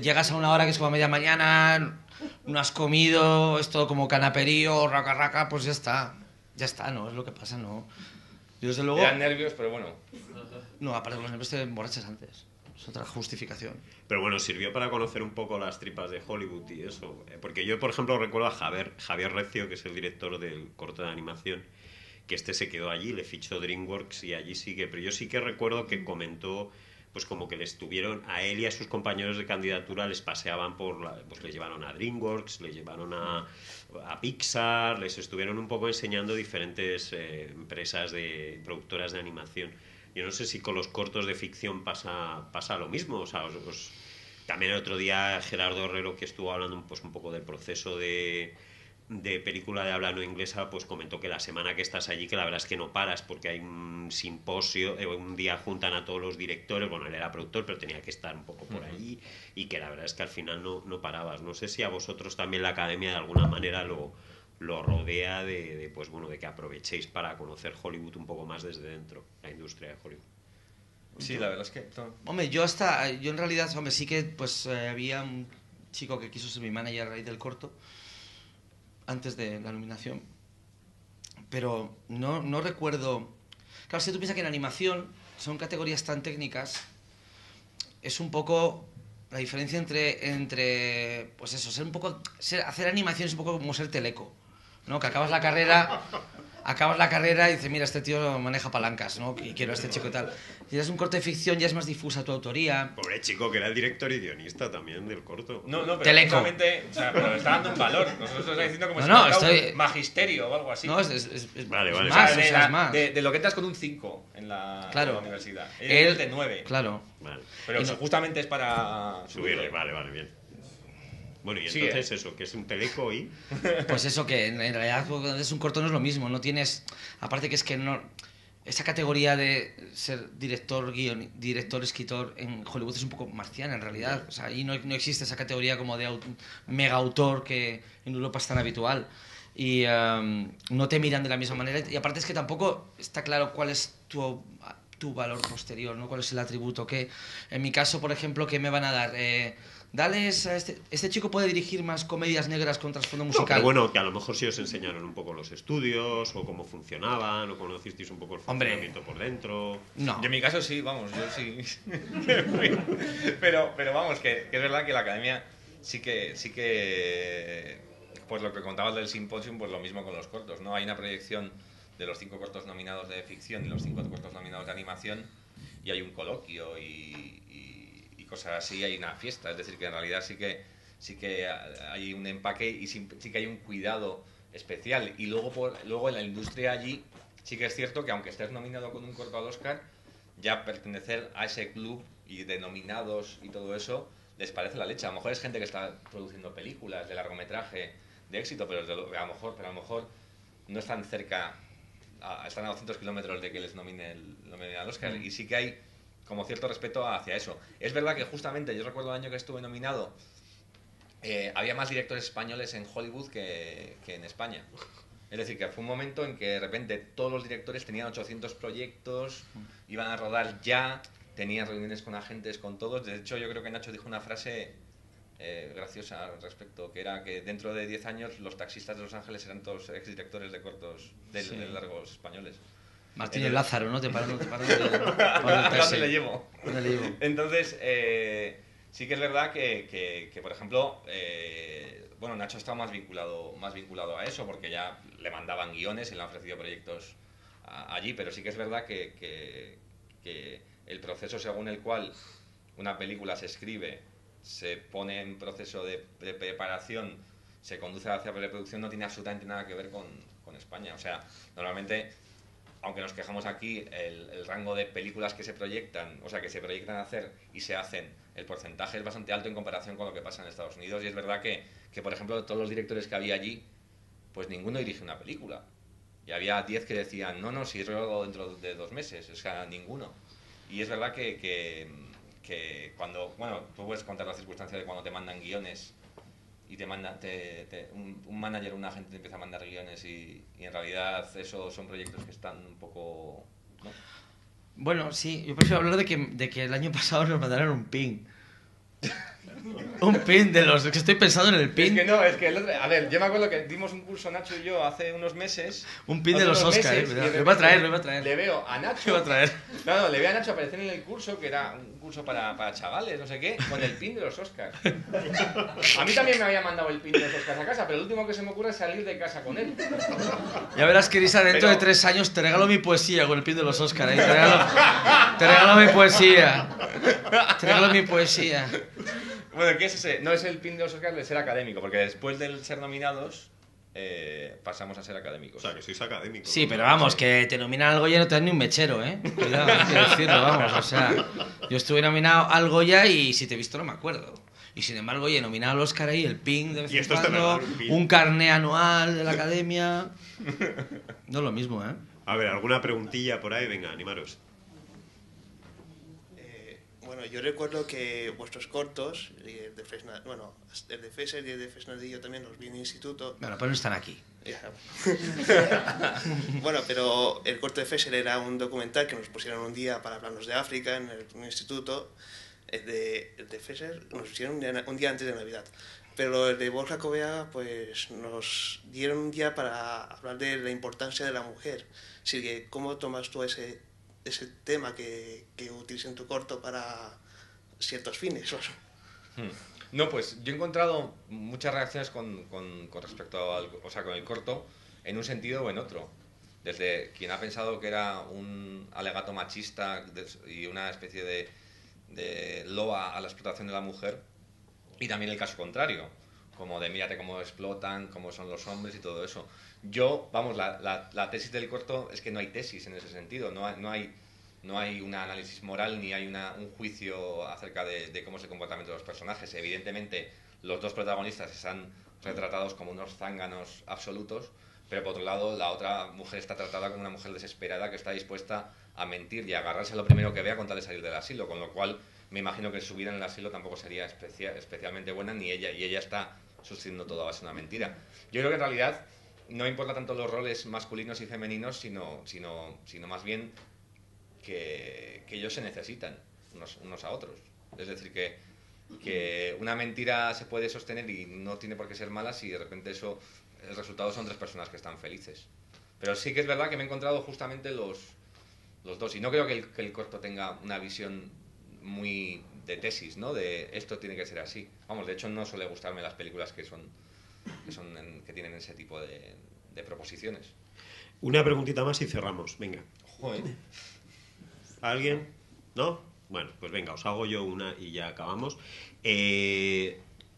llegas a una hora que es como a media mañana, no has comido, es todo como canaperío, raca, pues ya está. Ya está, ¿no? Es lo que pasa, ¿no? Yo desde luego... Eran nervios, pero bueno. No, aparte de los nervios te emborrachas antes. Es otra justificación. Pero bueno, sirvió para conocer un poco las tripas de Hollywood y eso. Porque yo, por ejemplo, recuerdo a Javier Recio, que es el director del corto de animación, que se quedó allí, le fichó DreamWorks y allí sigue. Pero yo sí que recuerdo que comentó, pues como que les tuvieron, a él y a sus compañeros de candidatura les paseaban pues les llevaron a DreamWorks, les llevaron a Pixar, les estuvieron un poco enseñando diferentes empresas productoras de animación. Yo no sé si con los cortos de ficción pasa lo mismo. O sea, también el otro día Gerardo Herrero, que estuvo hablando pues un poco del proceso de película de habla no inglesa, pues comentó que la semana que estás allí, que la verdad es que no paras, porque hay un simposio, un día juntan a todos los directores, bueno, él era productor, pero tenía que estar un poco por allí, y que la verdad es que al final no parabas. No sé si a vosotros también la academia de alguna manera lo rodea pues bueno, de que aprovechéis para conocer Hollywood un poco más desde dentro, la industria de Hollywood. Sí, la verdad es que... Hombre, yo en realidad, hombre, sí que pues había un chico que quiso ser mi manager a raíz del corto, antes de la nominación, pero no recuerdo... Claro, si tú piensas que en animación son categorías tan técnicas, es un poco la diferencia entre pues eso, hacer animación es un poco como ser teleco, ¿no? Que acabas la carrera y dices, mira, este tío maneja palancas, ¿no? Y quiero a este chico y tal. Si es un corto de ficción ya es más difusa tu autoría. Pobre chico, que era el director y guionista también del corto. No, pero Teleco. justamente, o sea, pero está dando un valor. Nosotros estamos diciendo como No, si no, fuera estoy- un magisterio o algo así. No, es Vale, es vale. más, O sea, o sea, es más. de lo que entras con un 5 en la universidad. Él es de 9. Claro. Vale. Pero Y eso no- justamente es para Subirle, vale, bien. Bueno, y Sí, entonces eso, que es un teleco y... Pues eso, que en realidad cuando es un corto no es lo mismo, no tienes... Aparte que es que no... Esa categoría de ser director, escritor en Hollywood es un poco marciana en realidad. O sea, ahí no existe esa categoría como de mega autor que en Europa es tan habitual. Y no te miran de la misma manera. Y aparte es que tampoco está claro cuál es tu valor posterior, ¿no? Cuál es el atributo. Que en mi caso, por ejemplo, ¿qué me van a dar? Dales a este chico puede dirigir más comedias negras con trasfondo No, musical. pero bueno, que a lo mejor sí os enseñaron un poco los estudios, o cómo funcionaban, o conocisteis un poco el Hombre. funcionamiento por dentro. No. Yo en mi caso sí, vamos, yo sí. pero vamos, que es verdad que la academia sí que pues lo que contabas del simposium, pues lo mismo con los cortos, ¿no? Hay una proyección de los 5 cortos nominados de ficción y los 5 cortos nominados de animación, y hay un coloquio y cosas así, hay una fiesta, es decir, que en realidad sí que hay un empaque y sí que hay un cuidado especial. Y luego en la industria allí sí que es cierto que aunque estés nominado con un corto al Oscar, ya pertenecer a ese club y de nominados y todo eso les parece la leche. A lo mejor es gente que está produciendo películas de largometraje de éxito, pero a lo mejor no están cerca, están a 200 kilómetros de que les nominen al Oscar, y sí que hay como cierto respeto hacia eso. Es verdad que justamente yo recuerdo el año que estuve nominado, había más directores españoles en Hollywood que en España. Es decir, que fue un momento en que de repente todos los directores tenían 800 proyectos, iban a rodar ya, tenían reuniones con agentes, con todos. De hecho, yo creo que Nacho dijo una frase graciosa al respecto, que era que dentro de 10 años los taxistas de Los Ángeles eran todos exdirectores de cortos, de largos españoles. Martín y Lázaro, ¿no? Te paran ¿Dónde le llevo? ¿Dónde le llevo? Entonces, sí que es verdad que por ejemplo, bueno, Nacho estaba más vinculado a eso, porque ya le mandaban guiones y le han ofrecido proyectos allí, pero sí que es verdad que el proceso según el cual una película se escribe, se pone en proceso de preparación, se conduce hacia la preproducción, no tiene absolutamente nada que ver con España. O sea, normalmente, aunque nos quejamos aquí, el rango de películas que se proyectan, o sea, que se proyectan a hacer y se hacen, el porcentaje es bastante alto en comparación con lo que pasa en Estados Unidos. Y es verdad que por ejemplo, todos los directores que había allí, pues ninguno dirige una película. Y había 10 que decían, no, si ruego dentro de 2 meses, o sea, ninguno. Y es verdad que cuando, bueno, tú puedes contar la circunstancia de cuando te mandan guiones y te manda, un manager o un agente te empieza a mandar guiones y en realidad esos son proyectos que están un poco... ¿no? Bueno, sí, yo prefiero hablar de que el año pasado nos mandaron un pin. Un pin de los... que estoy pensando en el pin. Es que el otro... A ver, yo me acuerdo que dimos un curso Nacho y yo hace unos meses. Un pin de los Oscars, lo iba a traer. Le veo a Nacho... Lo iba a traer. No, le veo a Nacho aparecer en el curso, que era un curso para chavales, no sé qué, con el pin de los Oscars. A mí también me había mandado el pin de los Oscars a casa, pero lo último que se me ocurre es salir de casa con él. Ya verás que Risa, dentro de 3 años te regalo mi poesía con el pin de los Oscars. Te regalo mi poesía. Te regalo mi poesía. Bueno, ¿qué es ese? No es el pin de los Oscars de ser académico, porque después de ser nominados pasamos a ser académicos. O sea, que sois académicos. Sí, pero vamos, que te nominan al Goya y no te dan ni un mechero, ¿eh? Cuidado, hay que decirlo, vamos. O sea, yo estuve nominado al Goya y si te he visto no me acuerdo. Y sin embargo, oye, nominado al Oscar ahí, el pin de vez en cuando, un carné anual de la academia. No es lo mismo, ¿eh? A ver, ¿alguna preguntilla por ahí? Venga, animaros. Bueno, yo recuerdo que vuestros cortos, el de Fresnel, bueno, el de Fesser y el de Fresnadillo también los vi en el instituto. Bueno, pero no están aquí. Bueno, pero el corto de Fesser era un documental que nos pusieron un día para hablarnos de África en el instituto. El de Fesser nos pusieron un día antes de Navidad. Pero el de Borja Covea, pues nos dieron un día para hablar de la importancia de la mujer. Así que, ¿cómo tomas tú ese tema que utilicé en tu corto para ciertos fines? No, pues yo he encontrado muchas reacciones con respecto al, o sea, con el corto, en un sentido o en otro. Desde quien ha pensado que era un alegato machista y una especie de loa a la explotación de la mujer, y también el caso contrario, como de mírate cómo explotan, cómo son los hombres y todo eso. Yo, vamos, la tesis del corto es que no hay tesis en ese sentido, no hay un análisis moral ni hay un juicio acerca de cómo es el comportamiento de los personajes. Evidentemente, los dos protagonistas están retratados como unos zánganos absolutos, pero por otro lado, la otra mujer está tratada como una mujer desesperada que está dispuesta a mentir y a agarrarse a lo primero que vea con tal de salir del asilo, con lo cual me imagino que su vida en el asilo tampoco sería especialmente buena, ni ella, y ella está sosteniendo todo a base de una mentira. Yo creo que en realidad no importa tanto los roles masculinos y femeninos, sino más bien que ellos se necesitan unos a otros. Es decir, que una mentira se puede sostener y no tiene por qué ser mala si de repente el resultado son 3 personas que están felices. Pero sí que es verdad que me he encontrado justamente los dos, y no creo que el corto tenga una visión muy de tesis, ¿no? De esto tiene que ser así. Vamos, de hecho no suele gustarme las películas que tienen ese tipo de proposiciones. Una preguntita más y cerramos. Venga. Joder. ¿Alguien? ¿No? Bueno, pues venga, os hago yo una y ya acabamos.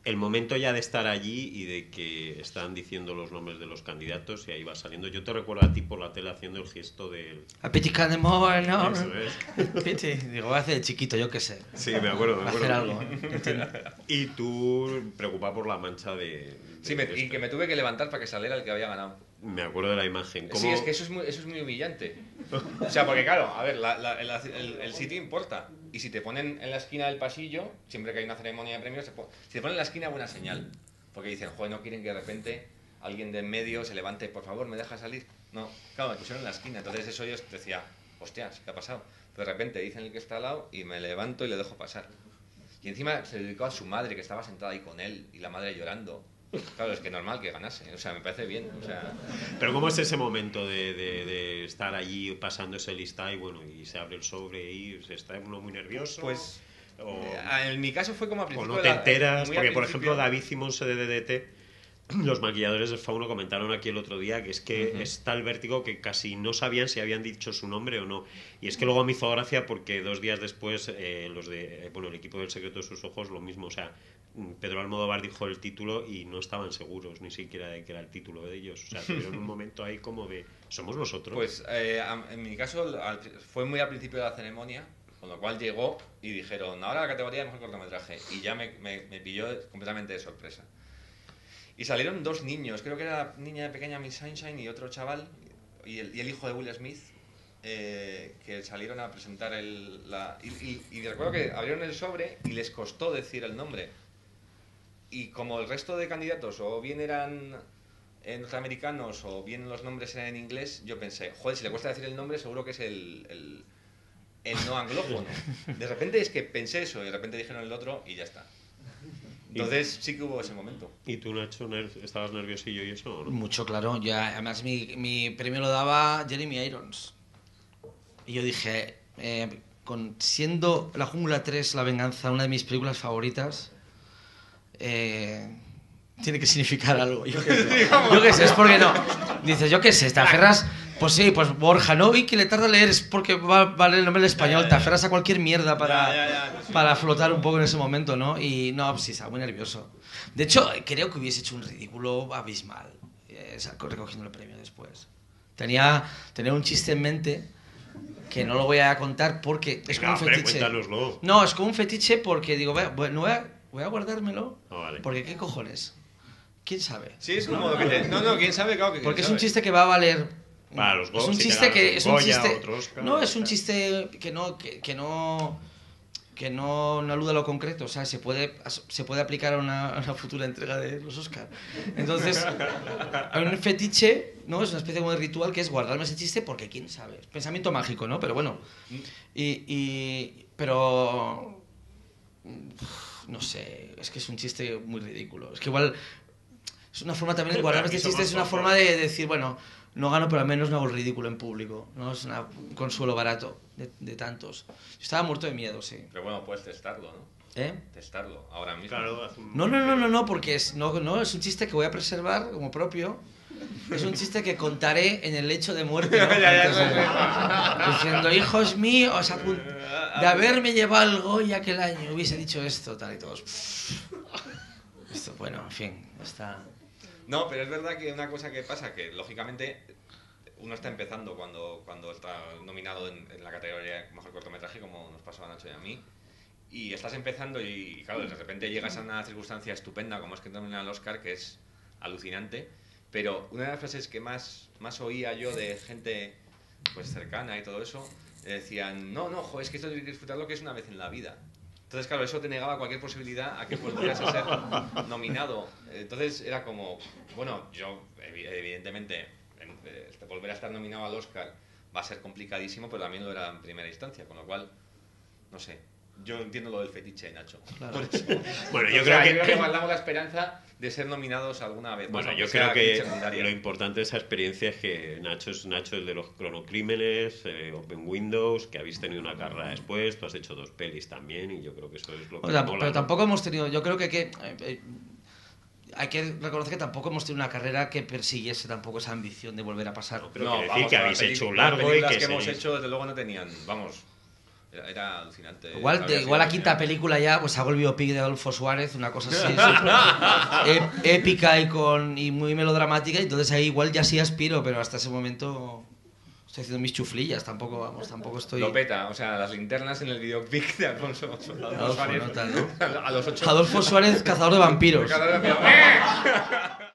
El momento ya de estar allí y de que están diciendo los nombres de los candidatos y ahí va saliendo. Yo te recuerdo a ti por la tele haciendo el gesto del... A Pity Candemore, no. Eso es. Pity. Digo, voy a hacer de chiquito, yo qué sé. Sí, me acuerdo. Voy a hacer algo. Y tú preocupado por la mancha Sí, y que me tuve que levantar para que saliera el que había ganado. Me acuerdo de la imagen. ¿Cómo? Sí, es que eso es muy humillante. O sea, porque claro, a ver, el sitio importa. Y si te ponen en la esquina del pasillo, siempre que hay una ceremonia de premios, si te ponen en la esquina, buena señal. Porque dicen, joder, no quieren que de repente alguien de en medio se levante, por favor, ¿me deja salir? No, claro, me pusieron en la esquina. Entonces eso yo decía, hostias, ¿qué ha pasado? Pero de repente dicen el que está al lado y me levanto y le dejo pasar. Y encima se dedicó a su madre, que estaba sentada ahí con él, y la madre llorando. Claro, es que normal que ganase, o sea, me parece bien, o sea... Pero ¿cómo es ese momento de estar allí pasando ese lista y bueno, y se abre el sobre y se está uno muy nervioso? Pues, o, en mi caso fue como al o principio... no te enteras, muy porque al por principio- ejemplo David Simonse de DDT, los maquilladores del Fauno comentaron aquí el otro día que es que está el vértigo que casi no sabían si habían dicho su nombre o no. Y es que luego me hizo gracia porque 2 días después el equipo del Secreto de sus Ojos lo mismo, o sea, Pedro Almodóvar dijo el título y no estaban seguros ni siquiera de que era el título de ellos. O sea, tuvieron un momento ahí como de, ¿somos nosotros? Pues en mi caso fue muy al principio de la ceremonia, con lo cual llegó y dijeron, ahora la categoría de mejor cortometraje. Y ya me pilló completamente de sorpresa. Y salieron 2 niños, creo que era la niña pequeña Miss Sunshine y otro chaval, y el hijo de Will Smith, que salieron a presentar y recuerdo que abrieron el sobre y les costó decir el nombre. Y como el resto de candidatos o bien eran norteamericanos o bien los nombres eran en inglés, yo pensé, joder, si le cuesta decir el nombre seguro que es el no anglófono. De repente es que pensé eso y de repente dijeron el otro y ya está. Entonces sí que hubo ese momento. ¿Y tú, Nacho, estabas nerviosillo y eso o no? Mucho, claro. Ya, además, mi premio lo daba Jeremy Irons. Y yo dije, siendo La Jungla 3, La Venganza, una de mis películas favoritas, tiene que significar algo. Yo qué sé, es porque no. Dices, yo qué sé, te aferras. Pues sí, pues Borja, no, y que le tarda a leer es porque va a leer el nombre en español, te aferras a cualquier mierda para flotar un poco en ese momento, ¿no? Y no, sí, estaba muy nervioso. De hecho, creo que hubiese hecho un ridículo abismal recogiendo el premio después. Tenía un chiste en mente que no lo voy a contar porque es como un fetiche. Cuéntanoslo. No, es como un fetiche porque digo, voy a guardármelo, Vale. porque ¿qué cojones? ¿Quién sabe? Sí, es como que no, quién sabe, claro que Porque es sabe. un chiste que va a valer. Para los Es un si chiste te que ganas es un un Goya, chiste. otro Oscar, No, es un tal. chiste que no alude a lo concreto, o sea, se puede aplicar a una futura entrega de los Oscar. Entonces, hay un fetiche, ¿no? Es una especie como de ritual que es guardarme ese chiste porque quién sabe. Es pensamiento mágico, ¿no? Pero bueno. Pero no sé, es que es un chiste muy ridículo. Es que igual es una forma también de guardarme este chiste, es una forma de decir, bueno, no gano, pero al menos no hago el ridículo en público, ¿no? Es un consuelo barato de tantos. Yo estaba muerto de miedo, sí. Pero bueno, puedes testarlo, ¿no? Testarlo ahora mismo. Claro, No, porque es un chiste que voy a preservar como propio. Es un chiste que contaré en el lecho de muerte, ¿no? Diciendo, hijos míos, de haberme llevado el Goya aquel año, hubiese dicho esto, tal y todos. Esto, bueno, en fin, está... No, pero es verdad que una cosa que pasa, que lógicamente uno está empezando cuando está nominado en la categoría Mejor Cortometraje, como nos pasó a Nacho y a mí, y estás empezando y claro, de repente llegas a una circunstancia estupenda como es que te nominan al Oscar, que es alucinante, pero una de las frases que más oía yo de gente pues cercana y todo eso, decían, no, joder, es que esto hay que disfrutarlo, que es una vez en la vida. Entonces, claro, eso te negaba cualquier posibilidad a que volvieras a ser nominado. Entonces era como, bueno, yo evidentemente volver a estar nominado al Oscar va a ser complicadísimo, pero también lo era en primera instancia, con lo cual, no sé, yo entiendo lo del fetiche, Nacho. Claro. Bueno, yo creo que guardamos la esperanza de ser nominados alguna vez. Bueno, pues, yo sea creo que secundaria. lo importante de esa experiencia es que Nacho es el de los cronocrímenes, Open Windows, que habéis tenido una carrera después, tú has hecho 2 pelis también y yo creo que eso es lo que mola, pero ¿no? tampoco hemos tenido, yo creo que hay que reconocer que tampoco hemos tenido una carrera que persiguiese tampoco esa ambición de volver a pasar. Pero No, quiero decir vamos, que las habéis hecho un las largo y películas que que hemos seguís. hecho, desde luego, no tenían, vamos, era alucinante. Igual Habría la sido quinta película ya, pues hago el biopic de Adolfo Suárez, una cosa así épica y muy melodramática, y entonces ahí igual ya sí aspiro, pero hasta ese momento estoy haciendo mis chuflillas, tampoco estoy... Lo peta, o sea, las linternas en el videoclip de Alfonso Adolfo, Suárez. no tal, ¿no? A los 8. Adolfo Suárez, cazador de vampiros. Cazador de vampiros.